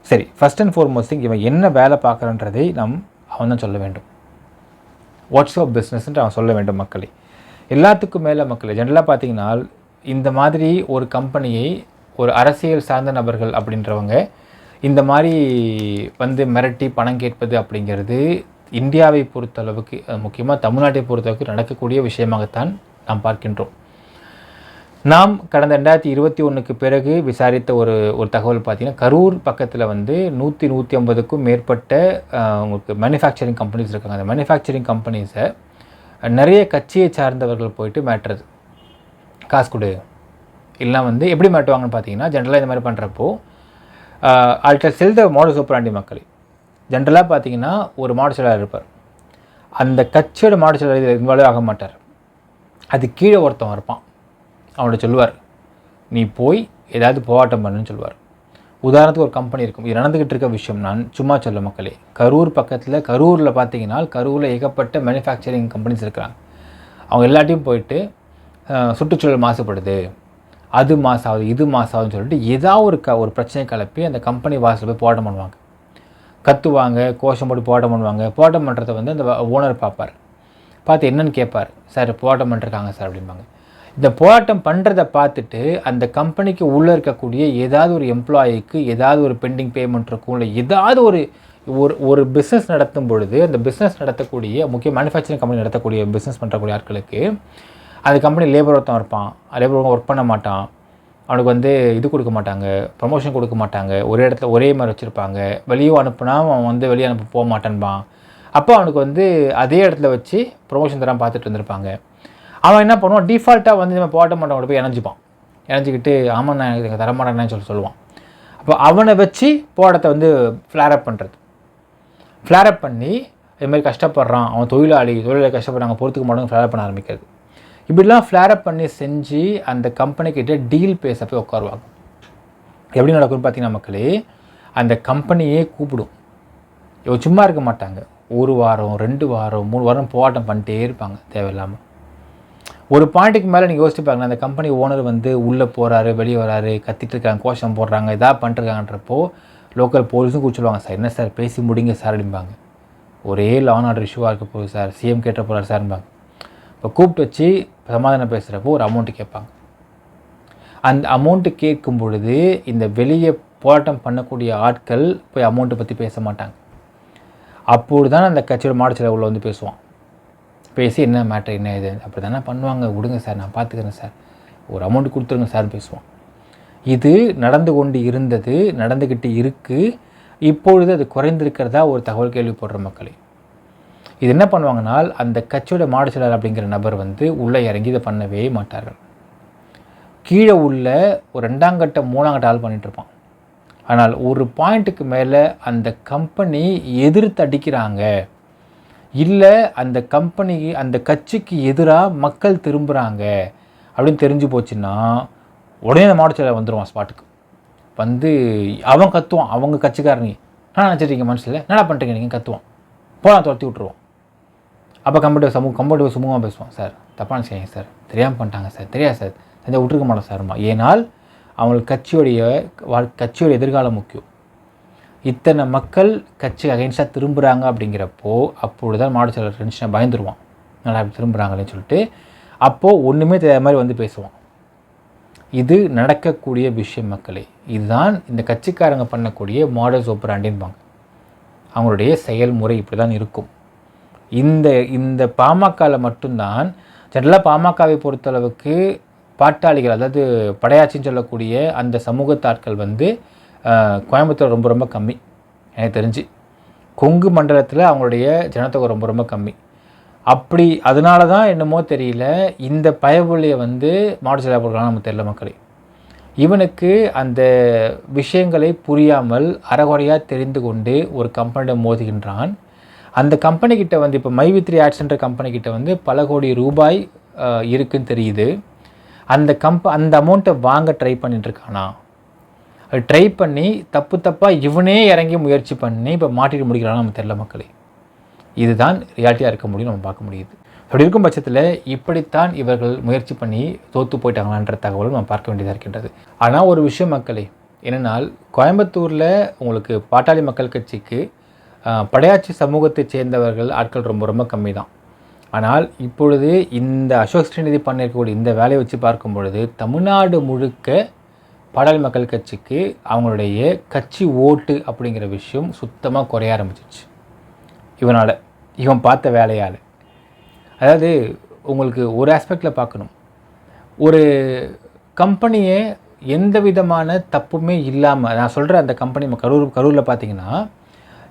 சரி, ஃபஸ்ட் அண்ட் ஃபார்மோஸ்ட் திங், இவன் என்ன வேலை பார்க்குறன்றதை அவன் தான் சொல்ல வேண்டும். வாட்ஸ் ஆஃப் பிஸ்னஸ்ன்ட்டு அவன் சொல்ல வேண்டும் மக்களே. எல்லாத்துக்கும் மேலே மக்களே, ஜென்ரலாக பார்த்தீங்கன்னா இந்த மாதிரி ஒரு கம்பெனியை ஒரு அரசியல் சார்ந்த நபர்கள் அப்படின்றவங்க இந்த மாதிரி மிரட்டி பணம் கேட்பது அப்படிங்கிறது இந்தியாவை பொறுத்தளவுக்கு, முக்கியமாக தமிழ்நாட்டை பொறுத்தளவுக்கு நடக்கக்கூடிய விஷயமாகத்தான் நாம் பார்க்கின்றோம். நாம் கடந்த 2021 பிறகு விசாரித்த ஒரு தகவல் பார்த்திங்கன்னா, கரூர் பக்கத்தில் 100-150க்கும் மேற்பட்ட உங்களுக்கு மேனுஃபேக்சரிங் கம்பெனிஸ் இருக்காங்க. அந்த மேனுஃபேக்சரிங் கம்பெனிஸை நிறைய கட்சியை சார்ந்தவர்கள் போயிட்டு மேட்டுறது, காசு கொடு இல்லைனா எப்படி மாட்டுவாங்கன்னு பார்த்தீங்கன்னா, ஜென்ரலாக இந்த மாதிரி பண்ணுறப்போ ஆல்டர் செல் த மாடல் சூப்பராண்டி மக்களே. ஜென்ரலாக பார்த்தீங்கன்னா ஒரு மாடல் செலர் இருப்பார், அந்த கட்சியோட மாடல் செலர் இதில் இன்வால்வ் ஆக மாட்டார். அது கீழே ஒருத்தன் இருப்பான், அவன்கிட்ட சொல்லுவார், நீ போய் ஏதாவது போராட்டம் பண்ணுன்னு சொல்லுவார். உதாரணத்துக்கு ஒரு கம்பெனி இருக்கும், இது நடந்துக்கிட்டு இருக்க விஷயம், நான் சும்மா சொல்ல மக்களே. கரூர் பக்கத்தில், கரூரில் பார்த்தீங்கன்னா கரூரில் ஏகப்பட்ட மேனுஃபேக்சரிங் கம்பெனிஸ் இருக்கிறாங்க. அவங்க எல்லாத்தையும் போயிட்டு சுற்றுச்சூழல் மாசுபடுது, அது மாசாகுது, இது மாசாகுதுன்னு சொல்லிட்டு ஏதாவது ஒரு பிரச்சனை கிளப்பி அந்த கம்பெனி வாசல் போய் போராட்டம் பண்ணுவாங்க, கத்துவாங்க, கோஷம் போட்டு போராட்டம் பண்ணுவாங்க. போராட்டம் பண்ணுறதை அந்த ஓனர் பார்ப்பார், பார்த்து என்னன்னு கேட்பார், சார் போராட்டம் பண்ணிருக்காங்க சார் அப்படிம்பாங்க. இந்த போராட்டம் பண்ணுறதை பார்த்துட்டு அந்த கம்பெனிக்கு உள்ளே இருக்கக்கூடிய ஏதாவது ஒரு எம்ப்ளாயிக்கு ஏதாவது ஒரு பெண்டிங் பேமெண்ட் இருக்கும், இல்லை ஏதாவது ஒரு பிஸ்னஸ் நடத்தும் பொழுது அந்த பிஸ்னஸ் நடத்தக்கூடிய முக்கிய மேனுஃபேக்சரிங் கம்பெனி நடத்தக்கூடிய பிஸ்னஸ் பண்ணுறக்கூடிய ஆட்களுக்கு அந்த கம்பெனி லேபர் ஒருத்தன் இருப்பான், லேபர் ஒர்க் பண்ண மாட்டான், அவனுக்கு இது கொடுக்க மாட்டாங்க, ப்ரமோஷன் கொடுக்க மாட்டாங்க, ஒரே இடத்துல ஒரே மாதிரி வச்சுருப்பாங்க, வெளியும் அனுப்புனா அவன் வெளியே அனுப்ப போக மாட்டேன்பான். அப்போ அவனுக்கு அதே இடத்துல வச்சு ப்ரமோஷன் தரான் பார்த்துட்டு இருந்திருப்பாங்க. அவன் என்ன பண்ணுவான், டிஃபால்ட்டாக நம்ம போராட்டம் பண்ணுறவங்க போய் இணைஞ்சிப்பான், இணைஞ்சிக்கிட்டு ஆமாம் நான் எனக்கு தரமாட்டேன்னு சொல்லுவான். அப்போ அவனை வச்சு போராட்டத்தை ஃப்ளேரப் பண்ணுறது, ஃப்ளேரப் பண்ணி இதுமாதிரி கஷ்டப்படுறான், அவன் தொழிலாளி கஷ்டப்படுறாங்க, பொறுத்துக்க மாட்டோம் ஃப்ளேரப் பண்ண ஆரம்பிக்கிறது. இப்படிலாம் ஃப்ளேரப் பண்ணி செஞ்சு அந்த கம்பெனிக்கிட்ட டீல் பேச போய் உட்காருவாங்க. எப்படி நடக்கும்னு பார்த்தீங்கன்னா மக்களே, அந்த கம்பெனியே கூப்பிடும், இவன் சும்மா இருக்க மாட்டாங்க, 1 வாரம் 2 வாரம் 3 வாரம் போராட்டம் பண்ணிட்டே இருப்பாங்க தேவையில்லாமல். ஒரு பாயிண்ட்டுக்கு மேலே நீங்கள் யோசிச்சு பாருங்க, அந்த கம்பெனி ஓனர் உள்ளே போகிறாரு, வெளியே வராரு, கத்திட்டு இருக்காங்க, கோஷம் போடுறாங்க, இதாக பண்ணிருக்காங்கன்றப்போ லோக்கல் போலீஸும் கூப்பிடுவாங்க, சார் என்ன சார் பேசி முடிங்க சார் அப்படிம்பாங்க. ஒரே லா அண்ட் ஆர்டர் இஷ்யூவாக இருக்க போகுது சார், சிஎம் கேட்ட போகிறார் சார்பாங்க. இப்போ கூப்பிட்டு வச்சு சமாதானம் பேசுகிறப்போ ஒரு அமௌண்ட்டு கேட்பாங்க. அந்த அமௌண்ட்டு கேட்கும் பொழுது இந்த வெளியே போராட்டம் பண்ணக்கூடிய ஆட்கள் போய் அமௌண்ட்டை பற்றி பேச மாட்டாங்க. அப்போது தான் அந்த கட்சியோட மாடு சில உள்ள பேசுவான், பேசி என்ன மேட்டர் என்ன இது அப்படி தானே பண்ணுவாங்க, விடுங்க சார் நான் பார்த்துக்கிறேன் சார், ஒரு அமௌண்ட் கொடுத்துருங்க சார் பேசுவான். இது நடந்து கொண்டு இருந்தது, நடந்துக்கிட்டு இருக்குது. இப்பொழுது அது குறைந்திருக்கிறதா ஒரு தகவல் கேள்விப்படுற மக்களே. இது என்ன பண்ணுவாங்கன்னா, அந்த கட்சியோட மாடு சிலர் அப்படிங்கிற நபர் உள்ளே இறங்கி இதை பண்ணவே மாட்டார்கள். கீழே உள்ள ஒரு 2ஆம் கட்ட 3ஆம் கட்ட ஆள் பண்ணிகிட்ருப்பான். ஆனால் ஒரு பாயிண்ட்டுக்கு மேலே அந்த கம்பெனி எதிர்த்து அடிக்கிறாங்க, இல்லை அந்த கம்பெனிக்கு அந்த கட்சிக்கு எதிராக மக்கள் திரும்புகிறாங்க அப்படின்னு தெரிஞ்சு போச்சுன்னா உடனே அந்த மாடு சிலர் வந்துடுவான் ஸ்பாட்டுக்கு. அவன் கத்துவான், அவங்க கட்சிக்காரங்க நான் நினச்சிருக்கீங்க மனசில் என்னடா பண்ணுறீங்க நீங்கள் கத்துவான், போலாம் துரத்தி விட்ருவோம். அப்போ கம்பெனி சுமூகமாக பேசுவான், சார் தப்பான செய்யுங்க சார், தெரியாமல் பண்ணிட்டாங்க சார், தெரியாது சார், செஞ்சால் விட்டுருக்க மாட்டோம் சார்மா. ஏனால் அவங்களுக்கு கட்சியோட எதிர்காலம் முக்கியம். இத்தனை மக்கள் கட்சி அகைன்ஸ்டாக திரும்புகிறாங்க அப்படிங்கிறப்போ அப்பொழுது தான் மாடு சிலர் டென்ஷனாக பயந்துருவான், நல்லா இப்படி திரும்புகிறாங்களேன்னு சொல்லிட்டு. அப்போது ஒன்றுமே தெரியாத மாதிரி பேசுவான். இது நடக்கக்கூடிய விஷயம் மக்களே. இதுதான் இந்த கட்சிக்காரங்க பண்ணக்கூடிய மாடல்ஸ் ஆப்பரண்டின்பாங்க. அவங்களுடைய செயல்முறை இப்படி தான் இருக்கும். இந்த பாமகவில் மட்டும்தான் ஜென்ரலாக பாமகவை பொறுத்தளவுக்கு பாட்டாளிகள், அதாவது படையாட்சின்னு சொல்லக்கூடிய அந்த சமூகத்தாட்கள் கோயம்புத்தூர் ரொம்ப ரொம்ப கம்மி எனக்கு தெரிஞ்சு. கொங்கு மண்டலத்தில் அவங்களுடைய ஜனத்தொகை ரொம்ப ரொம்ப கம்மி. அப்படி அதனால தான் என்னமோ தெரியல இந்த பயபுள்ளியை மாடு சிலா போடுறாங்க நம்ம தெரியல மக்களே. இவனுக்கு அந்த விஷயங்களை புரியாமல் அறகுறையாக தெரிந்து கொண்டு ஒரு கம்பெனியிடம் மோதுகின்றான். அந்த கம்பெனிக்கிட்ட வந்து இப்போ மைவி3 ஆட்ஸ்ன்ற கம்பெனிக்கிட்ட வந்து பல கோடி ரூபாய் இருக்குன்னு தெரியுது. அந்த அமௌண்ட்டை வாங்க ட்ரை பண்ணிட்டுருக்கானா, அது ட்ரை பண்ணி தப்பாக இவனே இறங்கி முயற்சி பண்ணி இப்போ மாட்டிட்டு முடிக்கிறானா நம்ம தெரியல மக்களே. இதுதான் ரியாலிட்டியாக இருக்க முடியும், நம்ம பார்க்க முடியுது. அப்படி இருக்கும் பட்சத்தில் இப்படித்தான் இவர்கள் முயற்சி பண்ணி தோற்று போயிட்டாங்களான்ற தகவலும் நம்ம பார்க்க வேண்டியதாக இருக்கின்றது. ஆனால் ஒரு விஷயம் மக்களே என்னென்னால், கோயம்புத்தூரில் உங்களுக்கு பாட்டாளி மக்கள் கட்சிக்கு படையாட்சி சமூகத்தை சேர்ந்தவர்கள் ஆட்கள் ரொம்ப ரொம்ப கம்மி தான். ஆனால் இப்பொழுது இந்த அசோக் ஸ்ரீநிதி பண்ணியிருக்கக்கூடிய இந்த வேலையை வச்சு பார்க்கும் பொழுது தமிழ்நாடு முழுக்க பாட்டாளி மக்கள் கட்சிக்கு அவங்களுடைய கட்சி ஓட்டு அப்படிங்கிற விஷயம் சுத்தமாக குறைய ஆரம்பிச்சிச்சு இவன் பார்த்த வேலையால். அதாவது உங்களுக்கு ஒரு ஆஸ்பெக்டில் பார்க்கணும், ஒரு கம்பெனியை எந்த விதமான தப்புமே இல்லாமல், நான் சொல்கிற அந்த கம்பெனி கரூரில் பார்த்தீங்கன்னா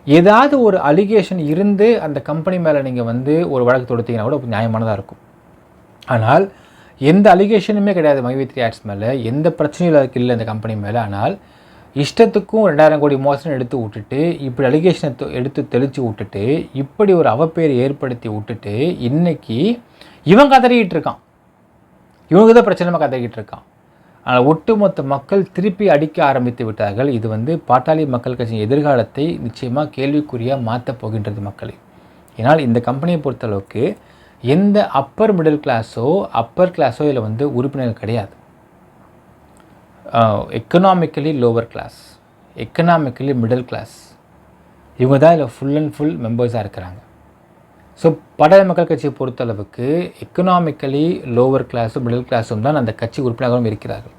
ஏதாவது ஒரு அலிகேஷன் இருந்து அந்த கம்பெனி மேலே நீங்கள் வந்து ஒரு வழக்கு தொடுத்தீங்கன்னா கூட நியாயமானதாக இருக்கும். ஆனால் எந்த அலிகேஷனுமே கிடையாது மைவி3 ஆட்ஸ் மேலே, எந்த பிரச்சனையும் இல்லை இந்த கம்பெனி மேலே. ஆனால் இஷ்டத்துக்கும் 2000 கோடி மோசடி எடுத்து விட்டுட்டு, இப்படி அலிகேஷனை எடுத்து தெளித்து விட்டுட்டு, இப்படி ஒரு அவப்பேர் ஏற்படுத்தி விட்டுட்டு, இன்றைக்கி இவன் கதறிக்கிட்டு இருக்கான், இவனுக்கு தான் பிரச்சனை கதறிக்கிட்டு இருக்கான். ஆனால் ஒட்டுமொத்த மக்கள் திருப்பி அடிக்க ஆரம்பித்து விட்டார்கள். இது வந்து பாட்டாளி மக்கள் கட்சியின் எதிர்காலத்தை நிச்சயமாக கேள்விக்குறியாக மாற்றப் போகின்றது மக்களே. ஏன்னால் இந்த கம்பெனியை பொறுத்தளவுக்கு எந்த அப்பர் மிடில் கிளாஸோ இதில் வந்து உறுப்பினர்கள் கிடையாது. Economically lower class, economically middle class, இவங்க தான் இதில் ஃபுல் அண்ட் ஃபுல் மெம்பர்ஸாக இருக்கிறாங்க. ஸோ பாட்டாளி மக்கள் கட்சியை பொறுத்தளவுக்கு எக்கனாமிக்கலி லோவர் கிளாஸும் மிடில் கிளாஸும் தான் அந்த கட்சி உறுப்பினர்களும் இருக்கிறார்கள்.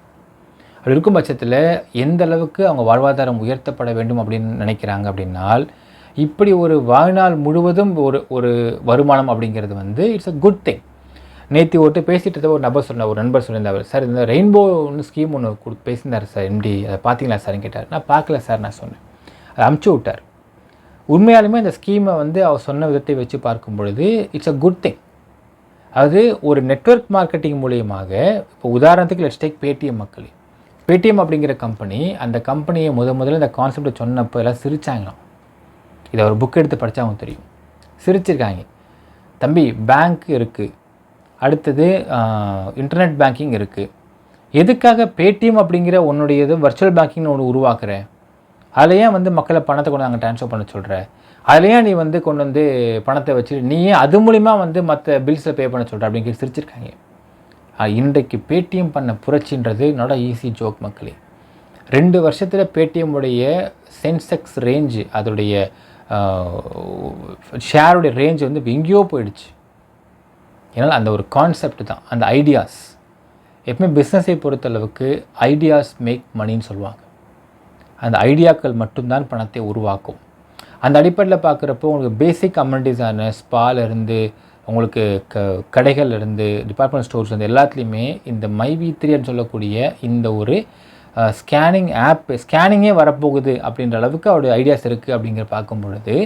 அப்படி இருக்கும் பட்சத்தில் எந்த அளவுக்கு அவங்க வாழ்வாதாரம் உயர்த்தப்பட வேண்டும் அப்படின்னு நினைக்கிறாங்க அப்படின்னால், இப்படி ஒரு வாழ்நாள் முழுவதும் ஒரு வருமானம் அப்படிங்கிறது வந்து இட்ஸ் அ குட் திங். நேற்று பேசிட்டு ஒரு நண்பர் சொல்லியிருந்தார், சார் இந்த ரெயின்போன்னு ஸ்கீம் ஒன்று பேசியிருந்தார் சார் எம்டி, அதை பார்த்தீங்களா சார்ன்னு கேட்டார். நான் பார்க்கல சார் நான் சொன்னேன். அதை அமுச்சு விட்டார். உண்மையாலுமே இந்த ஸ்கீமை வந்து அவர் சொன்ன விதத்தை வச்சு பார்க்கும் பொழுது இட்ஸ் அ குட் திங். அது ஒரு நெட்வொர்க் மார்க்கெட்டிங் மூலியமாக, இப்போ உதாரணத்துக்கு லெட்ஸ் டேக் பேடிஎம் மக்களே. பேடிஎம் அப்படிங்கிற கம்பெனி, அந்த கம்பெனியை முதல்ல இந்த கான்செப்டை சொன்னப்போ எல்லாம் சிரித்தாங்களாம். இதை ஒரு புக் எடுத்து படித்தா அவங்க தெரியும், சிரிச்சிருக்காங்க. தம்பி பேங்க் இருக்குது, அடுத்தது இன்டர்நெட் பேங்கிங் இருக்குது, எதுக்காக பேடிஎம் அப்படிங்கிற உன்னுடையது வர்ச்சுவல் பேங்கிங்னு ஒன்று உருவாக்குற, அதில் ஏன் வந்து மக்களை பணத்தை கொண்டு அங்கே ட்ரான்ஸ்ஃபர் பண்ண சொல்கிற, அதில் ஏன் நீ வந்து கொண்டு வந்து பணத்தை வச்சு நீ ஏன் அது மூலிமா வந்து மற்ற பில்ஸை பே பண்ண சொல்கிற அப்படின்னு சிரிச்சிருக்காங்க. இன்றைக்கு பேடிஎம் பண்ண புரட்சின்றது நாட் ஈஸி ஜோக் மக்களே. 2 வருஷத்தில் பேடிஎம்முடைய சென்செக்ஸ் ரேஞ்சு, அதோடைய ஷேருடைய ரேஞ்சு வந்து எங்கேயோ போயிடுச்சு. ஏன்னால் அந்த ஒரு கான்செப்ட் தான், அந்த ஐடியாஸ். எப்பவுமே பிஸ்னஸை பொறுத்தளவுக்கு ஐடியாஸ் மேக் மணின்னு சொல்லுவாங்க. அந்த ஐடியாக்கள் மட்டும்தான் பணத்தை உருவாக்கும். அந்த அடிப்படையில் பார்க்குறப்போ உங்களுக்கு பேசிக் அமெனிட்டிஸான ஸ்பாலேருந்து உங்களுக்கு கடைகள்லேருந்து டிபார்ட்மெண்ட் ஸ்டோர்ஸ்லேருந்து எல்லாத்துலேயுமே இந்த மைவி3ன்னு சொல்லக்கூடிய இந்த ஒரு ஸ்கேனிங் ஆப், ஸ்கேனிங்கே வரப்போகுது அப்படின்ற அளவுக்கு அவருடைய ஐடியாஸ் இருக்குது அப்படிங்கிற பார்க்கும் பொழுது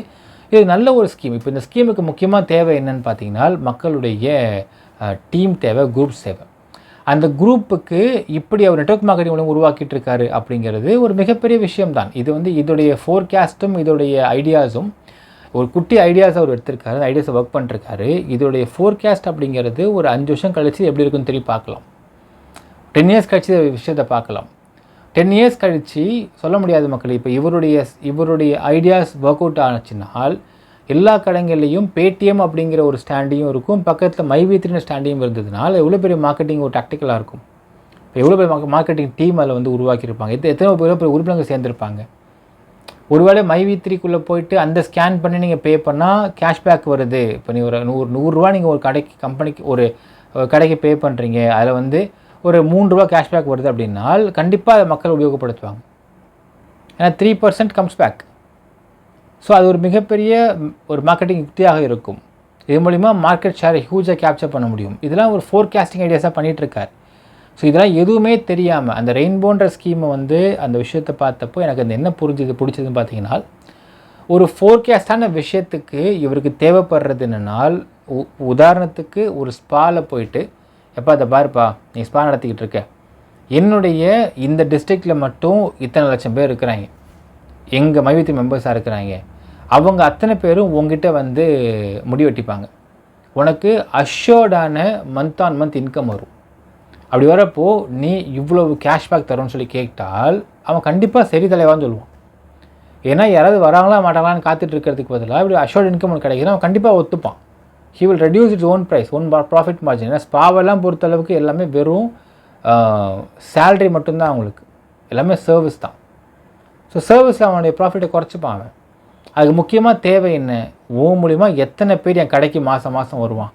இது நல்ல ஒரு ஸ்கீம். இப்போ இந்த ஸ்கீமுக்கு முக்கியமாக தேவை என்னென்னு பார்த்தீங்கன்னா, மக்களுடைய டீம் தேவை, குரூப்ஸ் தேவை. அந்த குரூப்புக்கு இப்படி அவர் நெட்வொர்க் மார்க்கெட்டிங் மூலம் உருவாக்கிட்டு இருக்காரு அப்படிங்கிறது ஒரு மிகப்பெரிய விஷயம்தான். இது வந்து இதோடைய ஃபோர்காஸ்ட்டும் இதோடைய ஐடியாஸும், ஒரு குட்டி ஐடியாஸ் அவர் எடுத்திருக்காரு, அந்த ஐடியாஸை ஒர்க் பண்ணிருக்காரு. இதோடைய ஃபோர்காஸ்ட் அப்படிங்கிறது ஒரு 5 வருஷம் கழித்து எப்படி இருக்குன்னு சொல்லி பார்க்கலாம். 10 இயர்ஸ் கழிச்சு விஷயத்தை பார்க்கலாம். 10 இயர்ஸ் கழித்து சொல்ல முடியாது மக்கள். இப்போ இவருடைய ஐடியாஸ் ஒர்க் அவுட் ஆச்சுன்னால் எல்லா கடைகள்லையும் பேடிஎம் அப்படிங்கிற ஒரு ஸ்டாண்டையும் இருக்கும், பக்கத்தில் மைவி3 ஸ்டாண்டையும் இருந்ததுனால எவ்வளோ பெரிய மார்க்கெட்டிங் ஒரு டாக்டிக்கலாக இருக்கும். இப்போ எவ்வளோ பெரிய மார்க்கெட்டிங் டீம் அதில் வந்து உருவாக்கியிருப்பாங்க, எத்தனை பெரிய உறுப்பினர்கள் சேர்ந்துருப்பாங்க. ஒருவேளை மைவி3க்குள்ளே போயிட்டு அந்த ஸ்கேன் பண்ணி நீங்கள் பே பண்ணால் கேஷ்பேக் வருது. இப்போ நீ ஒரு 100 ரூபா நீங்கள் ஒரு கம்பெனிக்கு ஒரு கடைக்கு பே பண்ணுறீங்க, அதில் வந்து ஒரு 3 ரூபா கேஷ்பேக் வருது அப்படின்னால் கண்டிப்பாக அதை மக்கள் உபயோகப்படுத்துவாங்க. ஏன்னா 3% கம்ஸ் பேக். ஸோ அது ஒரு மிகப்பெரிய ஒரு மார்க்கெட்டிங் யுக்தியாக இருக்கும். இது மூலிமா மார்க்கெட் ஷேரை ஹியூஜாக கேப்சர் பண்ண முடியும். இதெல்லாம் ஒரு ஃபோர்காஸ்டிங் ஐடியாஸாக பண்ணிகிட்ருக்கார். ஸோ இதெல்லாம் எதுவுமே தெரியாமல் அந்த ரெயின்போன்ற ஸ்கீமை வந்து அந்த விஷயத்தை பார்த்தப்போ எனக்கு அந்த என்ன பிடிச்சதுன்னு பார்த்தீங்கன்னா, ஒரு ஃபோர்காஸ்டான விஷயத்துக்கு இவருக்கு தேவைப்படுறது என்னென்னால், உதாரணத்துக்கு ஒரு ஸ்பாவில் போயிட்டு, எப்போ அதை பாருப்பா நீ ஸ்பா நடத்திக்கிட்டு இருக்க, என்னுடைய இந்த டிஸ்ட்ரிக்டில் மட்டும் இத்தனை லட்சம் பேர் இருக்கிறாங்க, எங்கள் மைவி3 மெம்பர்ஸாக இருக்கிறாங்க, அவங்க அத்தனை பேரும் உங்ககிட்ட வந்து முடிவெட்டிப்பாங்க. உனக்கு அஷ்யோர்டான மந்த் ஆன் மந்த் இன்கம் வரும். அப்படி வரப்போ நீ இவ்வளவு கேஷ்பேக் தரும்னு சொல்லி கேட்டால் அவன் கண்டிப்பாக சரி தலைவான்னு சொல்லுவான். ஏன்னா யாராவது வராங்களா மாட்டாங்களான்னு காத்துட்டு இருக்கிறதுக்கு பதிலாக இப்படி அஷ்யோர்ட் இன்கம் ஒன்று கிடைக்குதுன்னா அவன் கண்டிப்பாக ஒத்துப்பான். He will reduce its own price, own profit margin. ஏன்னா ஸ்பாவெல்லாம் பொறுத்தளவுக்கு எல்லாமே வெறும் சேல்ரி மட்டும்தான் அவங்களுக்கு, எல்லாமே சர்வீஸ் தான். ஸோ சர்வீஸில் அவனுடைய ப்ராஃபிட்டை குறைச்சிப்பான் அவன். அதுக்கு முக்கியமாக தேவை என்ன, மூலிமா எத்தனை பேர் என் கடைக்கு மாதம் மாதம் வருவான்.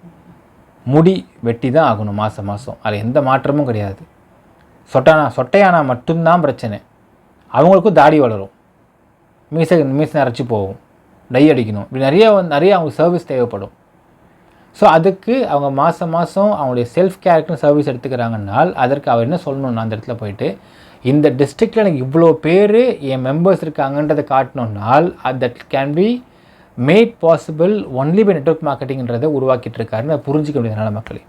முடி வெட்டி தான் ஆகணும் மாதம் மாதம், அதில் எந்த மாற்றமும் கிடையாது. சொட்டையானா மட்டும்தான் பிரச்சனை. அவங்களுக்கும் தாடி வளரும், மீசை அரைச்சி போகும், டை அடிக்கணும், இப்படி நிறைய அவங்களுக்கு சர்வீஸ் தேவைப்படும். ஸோ அதுக்கு அவங்க மாதம் மாதம் அவங்களுடைய செல்ஃப் கேருக்குன்னு சர்வீஸ் எடுத்துக்கிறாங்கன்னால் அதற்கு அவர் என்ன சொல்லணும்னா, அந்த இடத்துல போயிட்டு இந்த டிஸ்ட்ரிக்டில் எனக்கு இவ்வளோ பேர் என் மெம்பர்ஸ் இருக்காங்கன்றதை காட்டணுன்னால் that can be made possible only by network மார்க்கெட்டிங்கிறதை உருவாக்கிட்டு இருக்காருன்னு புரிஞ்சிக்க முடியாதனால மக்களே.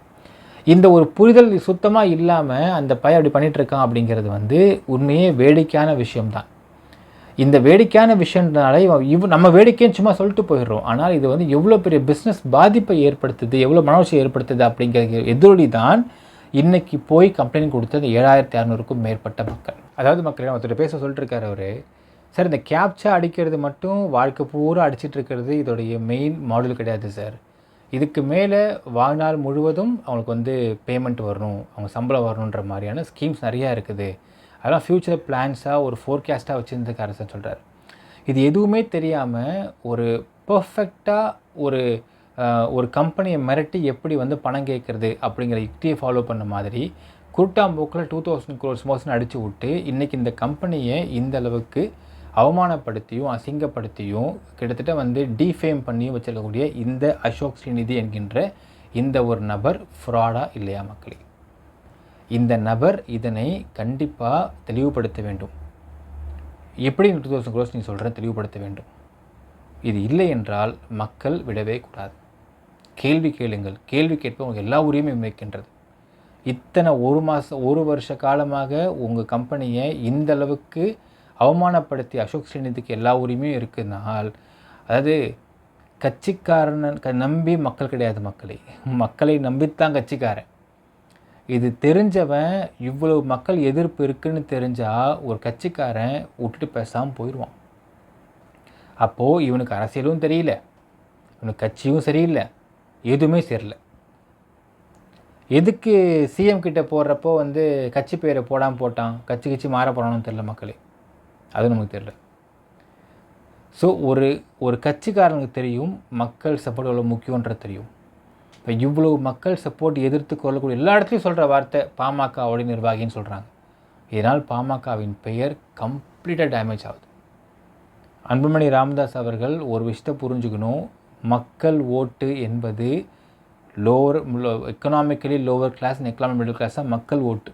இந்த ஒரு புரிதல் சுத்தமாக இல்லாமல் அந்த பையன் அப்படி பண்ணிகிட்ருக்கான் அப்படிங்கிறது வந்து உண்மையே வேடிக்கையான விஷயம்தான். இந்த வேடிக்கையான விஷயம்னால நம்ம வேடிக்கைன்னு சும்மா சொல்லிட்டு போயிடுறோம். ஆனால் இது வந்து எவ்வளோ பெரிய பிஸ்னஸ் பாதிப்பை ஏற்படுத்துது, எவ்வளோ மனோச்சியை ஏற்படுத்துது அப்படிங்கிற எதிரொலி தான் இன்றைக்கி போய் கம்ப்ளைண்ட் கொடுத்தது 7600க்கும் மேற்பட்ட மக்கள். அதாவது மக்கள் ஒருத்தர் பேச சொல்லிட்டு இருக்காரு அவர், சார் இந்த கேப்சா அடிக்கிறது மட்டும் வாழ்க்கை பூரா அடிச்சிட்டு இருக்கிறது இதோடைய மெயின் மாடல் கிடையாது சார். இதுக்கு மேலே வாழ்நாள் முழுவதும் அவங்களுக்கு வந்து பேமெண்ட் வரணும், அவங்க சம்பளம் வரணுன்ற மாதிரியான ஸ்கீம்ஸ் நிறையா இருக்குது. அதெல்லாம் ஃப்யூச்சர் பிளான்ஸாக ஒரு ஃபோர்காஸ்ட்டாக வச்சுருந்துக்கு அரசன் சொல்கிறார். இது எதுவுமே தெரியாமல் ஒரு பர்ஃபெக்டாக ஒரு கம்பெனியை மிரட்டி எப்படி வந்து பணம் கேட்குறது அப்படிங்கிற யுக்தியை ஃபாலோ பண்ண மாதிரி குருட்டாம்போக்கில் 2000 crores மோசம் அடித்து விட்டு இன்றைக்கி இந்த கம்பெனியை இந்த அளவுக்கு அவமானப்படுத்தியும் அசிங்கப்படுத்தியும் கிட்டத்தட்ட வந்து டீஃபேம் பண்ணியும் வச்சிருக்கக்கூடிய இந்த அசோக் ஸ்ரீநிதி என்கின்ற இந்த ஒரு நபர் ஃப்ராடாக இல்லையா மக்களே? இந்த நபர் இதனை கண்டிப்பாக தெளிவுபடுத்த வேண்டும். எப்படி 2000 crores நீ சொல்கிற தெளிவுபடுத்த வேண்டும். இது இல்லை என்றால் மக்கள் விடவே கூடாது. கேள்வி கேளுங்கள், கேள்வி கேட்ப உங்களுக்கு எல்லா உரிமையும் இருக்கின்றது. இத்தனை ஒரு வருஷ காலமாக உங்கள் கம்பெனியை இந்த அளவுக்கு அவமானப்படுத்தி அசோக் ஸ்ரீநிதிக்கு எல்லா உரிமையும் இருக்குனால், அதாவது கட்சிக்காரனை நம்பி மக்கள் கிடையாது மக்களே, மக்களை நம்பித்தான் கட்சிக்காரன். இது தெரிஞ்சவன் இவ்வளவு மக்கள் எதிர்ப்பு இருக்குன்னு தெரிஞ்சால் ஒரு கட்சிக்காரன் விட்டுட்டு பேசாமல் போயிடுவான். அப்போது இவனுக்கு அரசியலும் தெரியல, இவனுக்கு கட்சியும் சரியில்லை, எதுவுமே சரியில்ல. எதுக்கு சிஎம் கிட்டே போடுறப்போ வந்து கட்சி பேரை போடாமல் போட்டான், கட்சி மாற போகிறான்னு தெரில மக்களே, அது நமக்கு தெரியல. ஸோ ஒரு கட்சிக்காரனுக்கு தெரியும் மக்கள் சப்போர்ட் எவ்வளோ முக்கியன்றது தெரியும். இப்போ இவ்வளவு மக்கள் சப்போர்ட் எதிர்த்து கொள்ளக்கூடிய எல்லா இடத்துலையும் சொல்கிற வார்த்தை பாமகவோட நிர்வாகின்னு சொல்கிறாங்க. இதனால் பாமகவின் பெயர் கம்ப்ளீட்டாக டேமேஜ் ஆகுது. அன்புமணி ராமதாஸ் அவர்கள் ஒரு விஷயத்தை புரிஞ்சுக்கணும், மக்கள் ஓட்டு என்பது economically lower class and economic middle class தான் மக்கள் ஓட்டு.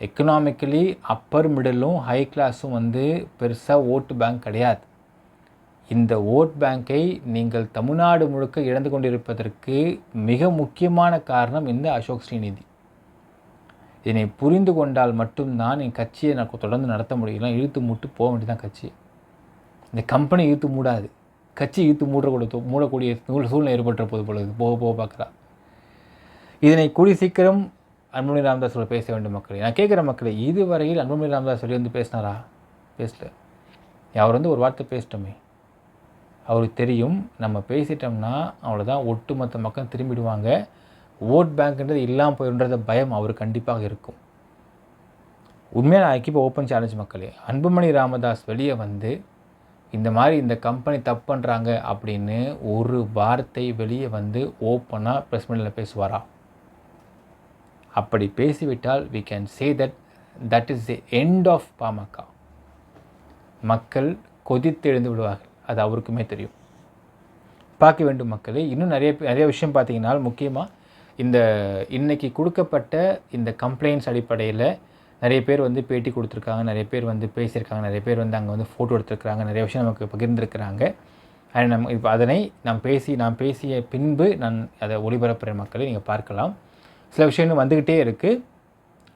எக்கனாமிக்கலி அப்பர் மிடிலும் ஹை கிளாஸும் வந்து பெருசாக ஓட்டு பேங்க் கிடையாது. இந்த ஓட் பேங்கை நீங்கள் தமிழ்நாடு முழுக்க இழந்து கொண்டிருப்பதற்கு மிக முக்கியமான காரணம் இந்த அசோக் ஸ்ரீநிதி. இதனை புரிந்து கொண்டால் மட்டும்தான் என் கட்சியை நான் தொடர்ந்து நடத்த முடியலாம். இழுத்து மூட்டு போக வேண்டியதான் கட்சி. இந்த கம்பெனி இழுத்து மூடாது, கட்சி இழுத்து மூடக்கூடிய சூழ்நிலை ஏற்பட்ட போது பொழுது போக பார்க்குறா. இதனை கூடி சீக்கிரம் அன்புமணி ராமதாஸ் பேச வேண்டும் மக்களே. நான் கேட்குற மக்களே, இதுவரையில் அன்புமணி ராமதாஸ் வந்து பேசினாரா? பேசல. அவர் வந்து ஒரு வார்த்தை பேசிட்டோமே, அவருக்கு தெரியும் நம்ம பேசிட்டோம்னா அவ்வளோதான், ஒட்டுமொத்த மக்கள் திரும்பிடுவாங்க, ஓட் பேங்க்ன்றது இல்லாமல் போயிடுன்றத பயம் அவர் கண்டிப்பாக இருக்கும். உண்மையாக நான் இப்போ ஓப்பன் சேலஞ்ச் மக்களே, அன்புமணி ராமதாஸ் வெளியே வந்து இந்த மாதிரி இந்த கம்பெனி தப்பு பண்ணுறாங்க அப்படின்னு ஒரு வார்த்தை வெளியே வந்து ஓப்பனாக ப்ரெஸ் மீட்டில் பேசுவாரா? அப்படி பேசிவிட்டால் we can say that is the end of PMK. மக்கள் கொதித்து எழுந்து விடுவார்கள், அது அவருக்குமே தெரியும். பார்க்க வேண்டும் மக்களே. இன்னும் நிறைய விஷயம் பார்த்தீங்கன்னா, முக்கியமாக இன்னைக்கு கொடுக்கப்பட்ட இந்த கம்ப்ளைண்ட்ஸ் அடிப்படையில் நிறைய பேர் வந்து பேட்டி கொடுத்துருக்காங்க, நிறைய பேர் வந்து பேசியிருக்காங்க, நிறைய பேர் வந்து அங்கே வந்து ஃபோட்டோ எடுத்துருக்காங்க, நிறைய விஷயம் நமக்கு பகிர்ந்துருக்கிறாங்க. நம்ம இப்போ அதனை நான் பேசிய பின்பு நான் அதை ஒளிபரப்புகிற மக்களை நீங்கள் பார்க்கலாம். சில விஷயங்கள் வந்துக்கிட்டே இருக்குது,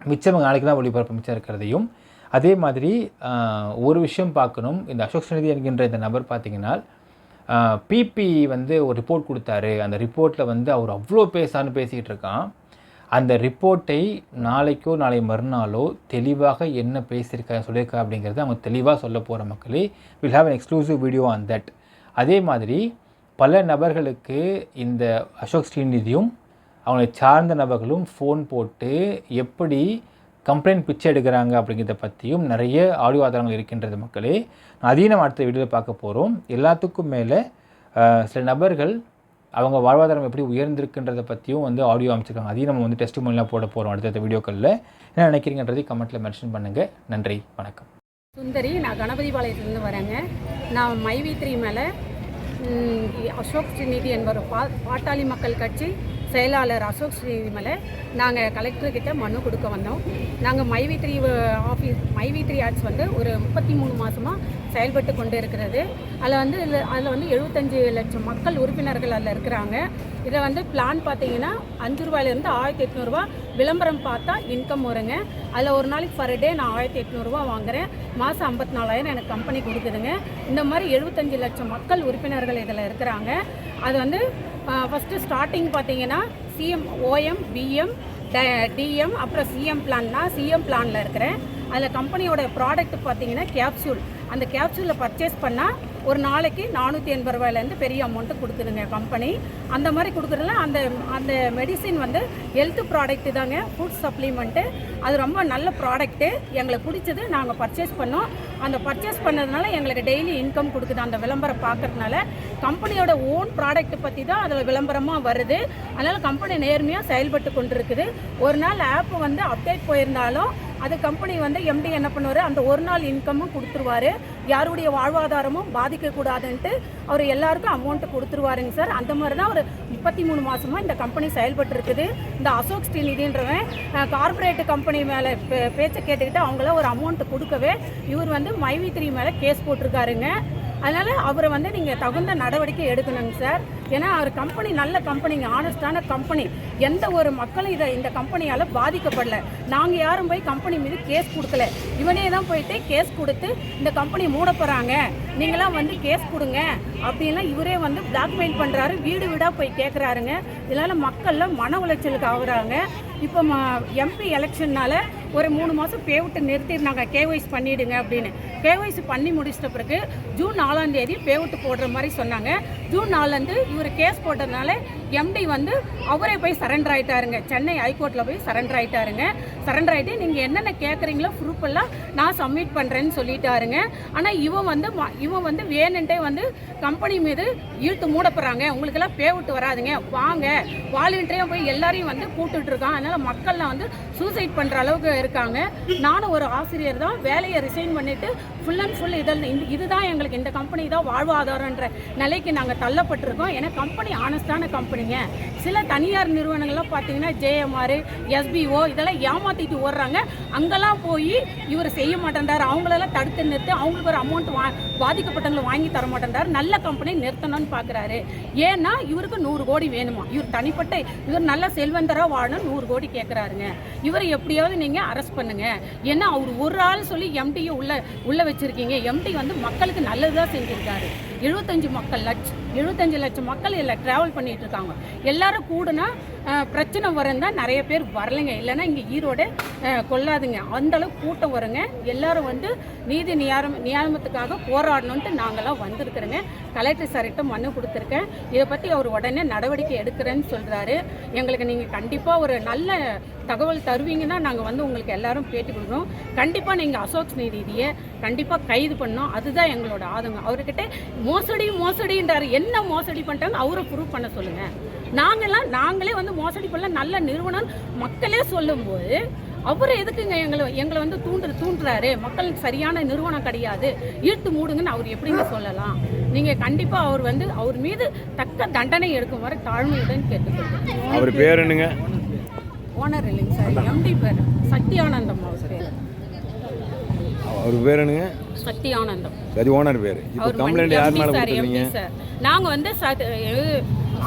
மிச்சம் நாளைக்கு தான் ஒளிபரப்பு மிச்சம் இருக்கிறதையும். அதே மாதிரி ஒரு விஷயம் பார்க்கணும், இந்த அசோக் ஸ்ரீநிதி என்கின்ற இந்த நபர் பார்த்திங்கன்னா பிபி வந்து ஒரு ரிப்போர்ட் கொடுத்தாரு. அந்த ரிப்போர்ட்டில் வந்து அவர் அவ்வளோ பேசிக்கிட்டு இருக்கான். அந்த ரிப்போர்ட்டை நாளைக்கோ நாளை மறுநாளோ தெளிவாக என்ன சொல்லியிருக்கா அப்படிங்கிறத அவங்க தெளிவாக சொல்ல போகிற மக்களே. Will have an exclusive video on that. அதே மாதிரி பல நபர்களுக்கு இந்த அசோக் ஸ்ரீநிதியும் அவங்களை சார்ந்த நபர்களும் ஃபோன் போட்டு எப்படி கம்ப்ளைண்ட் பிச்சை எடுக்கிறாங்க அப்படிங்கிறத பற்றியும் நிறைய ஆடியோ ஆதாரங்கள் இருக்கின்றது மக்களே. அதையும் நம்ம அடுத்த வீடியோவில் பார்க்க போகிறோம். எல்லாத்துக்கும் மேலே சில நபர்கள் அவங்க வாழ்வாதாரம் எப்படி உயர்ந்திருக்குன்றதை பற்றியும் வந்து ஆடியோ அமைச்சிருக்காங்க. அதையும் நம்ம வந்து டெஸ்டிமோனியலாக போட போகிறோம் அடுத்த வீடியோக்களில். என்ன நினைக்கிறீங்கன்றதை கமெண்ட்டில் மென்ஷன் பண்ணுங்கள். நன்றி, வணக்கம். சுந்தரி, நான் கணபதிபாளையத்துலேருந்து வரேங்க. நான் மைவி3 மேலே அசோக் ஸ்ரீநிதி என்பவர் பாட்டாளி மக்கள் கட்சி செயலாளர் அசோக் ஸ்ரீநிதி மேலே நாங்கள் கலெக்டர்கிட்ட மனு கொடுக்க வந்தோம். நாங்கள் மைவி3 ஆட்ஸ் வந்து ஒரு 33 மாதமாக செயல்பட்டு கொண்டு இருக்கிறது. அதில் வந்து 75 லட்சம் மக்கள் உறுப்பினர்கள் அதில் இருக்கிறாங்க. இதை வந்து பிளான் பார்த்தீங்கன்னா 5 ரூபாயிலேருந்து 1800 ரூபா விளம்பரம் பார்த்தா இன்கம் வருங்க. அதில் ஒரு நாளைக்கு பர் டே நான் 1800 ரூபா வாங்குகிறேன். மாதம் 54,000 எனக்கு கம்பெனி கொடுக்குதுங்க. இந்த மாதிரி 75 லட்சம் மக்கள் உறுப்பினர்கள் இதில் இருக்கிறாங்க. அது வந்து ஃபஸ்ட்டு ஸ்டார்டிங் பார்த்தீங்கன்னா சிஎம், ஓஎம், பிஎம், டிஎம், அப்புறம் சிஎம் பிளான். நான் சிஎம் பிளானில் இருக்கிறேன். அதில் கம்பெனியோட ப்ராடக்ட் பார்த்தீங்கன்னா கேப்சூல். அந்த கேப்சூலில் பர்ச்சேஸ் பண்ணால் ஒரு நாளைக்கு 480 ரூபாயிலேருந்து பெரிய அமௌண்ட்டு கொடுக்குதுங்க கம்பெனி. அந்த மாதிரி கொடுக்குறதுல அந்த மெடிசின் வந்து ஹெல்த் ப்ராடக்ட்டு தாங்க, ஃபுட் சப்ளிமெண்ட்டு. அது ரொம்ப நல்ல ப்ராடக்ட்டு, எங்களுக்கு பிடிச்சது. நாங்கள் பர்ச்சேஸ் பண்ணோம். அந்த பர்ச்சேஸ் பண்ணதுனால எங்களுக்கு டெய்லி இன்கம் கொடுக்குது. அந்த விளம்பரம் பார்க்கறதுனால கம்பெனியோட ஓன் ப்ராடக்ட் பற்றி தான் அதில் விளம்பரமாக வருது. அதனால் கம்பெனி நேர்மையாக செயல்பட்டு கொண்டு இருக்குது. ஒரு நாள் ஆப் வந்து அப்டேட் போயிருந்தாலும் அது கம்பெனி வந்து எம்டி என்ன பண்ணுவார், அந்த ஒரு நாள் இன்கமும் கொடுத்துருவார். யாருடைய வாழ்வாதாரமும் பாதிக்கக்கூடாதுன்ட்டு அவர் எல்லாருக்கும் அமௌண்ட்டு கொடுத்துருவாருங்க சார். அந்த மாதிரி தான் ஒரு 33 மாதமாக இந்த கம்பெனி செயல்பட்டு இருக்குது. இந்த அசோக் ஸ்ரீநிதின்றவன் கார்பரேட் கம்பெனி மேலே பேச்சை கேட்டுக்கிட்டு அவங்கள ஒரு அமௌண்ட்டு கொடுக்கவே இவர் வந்து மைவி3 மேலே கேஸ் போட்டிருக்காருங்க. அதனால் அவரை வந்து நீங்கள் தகுந்த நடவடிக்கை எடுக்கணுங்க சார். ஏன்னா அவர் கம்பெனி நல்ல கம்பெனிங்க, ஆனஸ்டான கம்பெனி. எந்த ஒரு மக்களும் இந்த கம்பெனியால் பாதிக்கப்படல. நாங்கள் யாரும் போய் கம்பெனி மீது கேஸ் கொடுக்கல. இவனே தான் போயிட்டு கேஸ் கொடுத்து இந்த கம்பெனி மூட போகிறாங்க, நீங்களாம் வந்து கேஸ் கொடுங்க அப்படின்லாம் இவரே வந்து பிளாக்மெயில் பண்ணுறாரு. வீடு வீடாக போய் கேட்குறாருங்க. இதனால் மக்கள்லாம் மன உளைச்சலுக்கு ஆகுறாங்க. இப்போ எம்பி எலெக்ஷன்னால் ஒரு 3 மாதம் பேவிட்டு நிறுத்திடுறாங்க, கேஒய்சி பண்ணிவிடுங்க அப்படின்னு. கேஒய்சி பண்ணி முடிச்சிட்ட பிறகு ஜூன் 4ஆம் தேதி பேவிட்டு போடுற மாதிரி சொன்னாங்க. ஜூன் 4 இவர் கேஸ் போட்டதுனால எம்டி வந்து அவரே போய் சரண்டர் ஆகிட்டாருங்க. சென்னை ஹைகோர்ட்டில் போய் சரண்டர் ஆகிட்டாருங்க. சரண்டர் ஆகிட்டு நீங்கள் என்னென்ன கேட்குறீங்களோ ப்ரூஃபெல்லாம் நான் சப்மிட் பண்ணுறேன்னு சொல்லிட்டாருங்க. ஆனால் இவன் வந்து வேணுன்ட்டே வந்து கம்பெனி மீது இழுத்து மூட போகிறாங்க, உங்களுக்கெல்லாம் பேவிட்டு வராதுங்க, வாங்க வாலண்டியராக போய் எல்லாரையும் வந்து கூப்பிட்டுருக்கான். அதனால் மக்கள்லாம் வந்து சூசைட் பண்ணுற அளவுக்கு இருக்காங்க. நானும் ஒரு ஆசிரியர் தான், வேலையை ரிசைன் பண்ணிவிட்டு ஃபுல் அண்ட் ஃபுல் இதுதான் எங்களுக்கு இந்த கம்பெனி தான் வாழ்வாதாரன்ற நிலைக்கு நாங்கள் தள்ளப்பட்டிருக்கோம். ஏன்னா கம்பெனி ஆனஸ்டான கம்பெனிங்க. சில தனியார் நிறுவனங்கள்லாம் பார்த்தீங்கன்னா JMR, SBO இதெல்லாம் ஏமாற்றிட்டு ஓடுறாங்க. அங்கெல்லாம் போய் இவர் செய்ய மாட்டேன்றார். அவங்களெல்லாம் தடுத்து நிறுத்து, அவங்களுக்கு ஒரு அமௌண்ட் பாதிக்கப்பட்டவங்களை வாங்கி தர மாட்டேன்றார். நல்ல கம்பெனி நிறுத்தணும்னு பார்க்குறாரு. ஏன்னா இவருக்கு 100 கோடி வேணுமா. இவர் நல்ல செல்வந்தராக வாழணும், 100 கோடி கேட்குறாருங்க. இவரை எப்படியாவது நீங்கள் அரெஸ்ட் பண்ணுங்க. ஏன்னா அவர் ஒரு ஆள் சொல்லி எம்டியை உள்ள வச்சுருக்கீங்க. எம்டி வந்து மக்களுக்கு நல்லதுதான் செஞ்சுருக்காரு. 75 லட்சம் மக்கள் இதில் ட்ராவல் பண்ணிகிட்டு இருக்காங்க. எல்லாரும் கூடுனா பிரச்சனை வரும் தான் நிறைய பேர் வரலைங்க. இல்லைன்னா இங்கே ஈரோடு கொள்ளாதுங்க, அந்தளவுக்கு கூட்டம் வருங்க. எல்லோரும் வந்து நீதி நியாயத்துக்காக போராடணுன்ட்டு நாங்களாம் வந்திருக்கிறோங்க. கலெக்டர் சார்கிட்ட மனு கொடுத்துருக்கேன். இதை பற்றி அவர் உடனே நடவடிக்கை எடுக்கிறேன்னு சொல்கிறாரு. எங்களுக்கு நீங்கள் கண்டிப்பாக ஒரு நல்ல தகவல் தருவீங்கன்னா நாங்கள் வந்து உங்களுக்கு எல்லாரும் பேட்டி கொடுக்குறோம். கண்டிப்பாக நீங்கள் அசோக் ஸ்ரீநிதியை கண்டிப்பாக கைது பண்ணோம். அதுதான் எங்களோட ஆதங்கம். அவர்கிட்ட மோசடின்றாரு. என்ன மோசடி பண்ணிட்டாங்க அவரை ப்ரூவ் பண்ண சொல்லுங்கள். நாங்களே வந்து மோசடி பண்ணல, நல்ல நிறுவனம் மக்களே சொல்லும்போது அவர் எதுக்குங்க எங்களை வந்து தூண்டுறாரு. மக்களுக்கு சரியான நிறுவனம் கிடையாது, இழுத்து மூடுங்கன்னு அவர் எப்படிங்க சொல்லலாம். நீங்கள் கண்டிப்பாக அவர் மீது தக்க தண்டனை எடுக்கும் வரை தாழ்மையுடன் கேட்டுக்கொள்கிறேன். அவர் பேர் என்னங்க? ஓனர் இல்லைங்க சார், எம்டி பேர் சக்தி ஆனந்தம். அவர் பேர் என்னங்க? சக்தி ஆனந்தம். சரி, ஓனர் பேர். இப்போ கம்ப்ளைண்ட் யார் மேல கொடுத்தீங்க சார்? நாங்கள் வந்து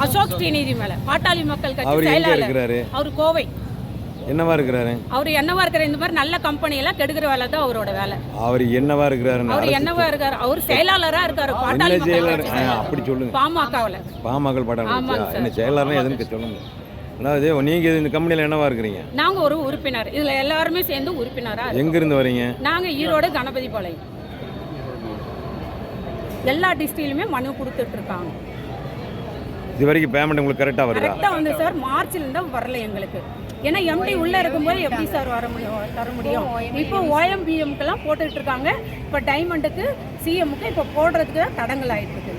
அசோக் ஸ்ரீநிதி மேல, பாட்டாளி மக்கள் கட்சி செயலாளர். அவர் கோவை. என்னவா இருக்கிறாரு? அவர் என்னவா இருக்கிற இந்த மாதிரி நல்ல கம்பெனியெல்லாம் கெடுக்கிற வேலை தான் அவரோட வேலை. அவர் என்னவா இருக்கிறாரு? அவர் என்னவா இருக்காரு? அவர் செயலாளராக இருக்காரு. பாட்டாளி என்ன செயலாளர்? அப்படி சொல்லுங்க. பாமகவில் பாமக பாட்டாளி ஆமாங்க சார். என்ன செயலாளர்னா எதுன்னு சொல்லுங்க. அதாவது நீங்கள் இந்த கம்பெனியில் என்னவா இருக்கிறீங்க? நாங்கள் ஒரு உறுப்பினர். இதில் எல்லாருமே சேர்ந்து உறுப்பினராக. எங்கேருந்து வரீங்க? நாங்கள் ஈரோடு கணபதி பாளையம். எல்லா டிஸ்ட்ரிக்ட்லையுமே மனு கொடுத்துட்ருக்காங்க. இது வரைக்கும் பேமெண்ட் உங்களுக்கு கரெக்டாக வருதா? கரெக்டாக வந்து சார் மார்ச்லேருந்து தான் வரல எங்களுக்கு. ஏன்னா எம்டி உள்ளே இருக்கும்போது எப்படி சார் தர முடியும்? இப்போ OMBMக்கெல்லாம் போட்டுக்கிட்டு இருக்காங்க. இப்போ டைமண்டுக்கு சிஎம்முக்கு இப்போ போடுறதுக்கு தடங்கள் ஆகிட்டு இருக்கு.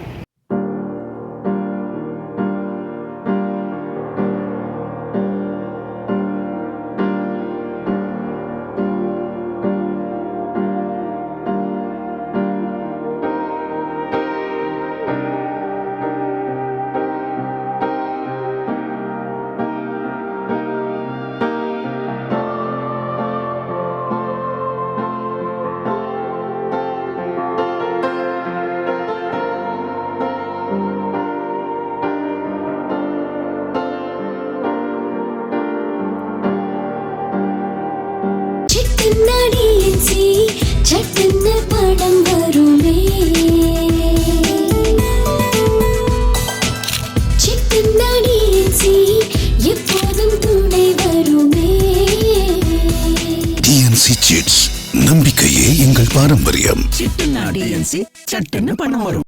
சட்டுன்னு படம் வருமே, எப்போதும் துணை வருமே. டிஎன்சி சிட்ஸ், நம்பிக்கையே எங்கள் பாரம்பரியம். சட்டுன்னு பணம் வரும்.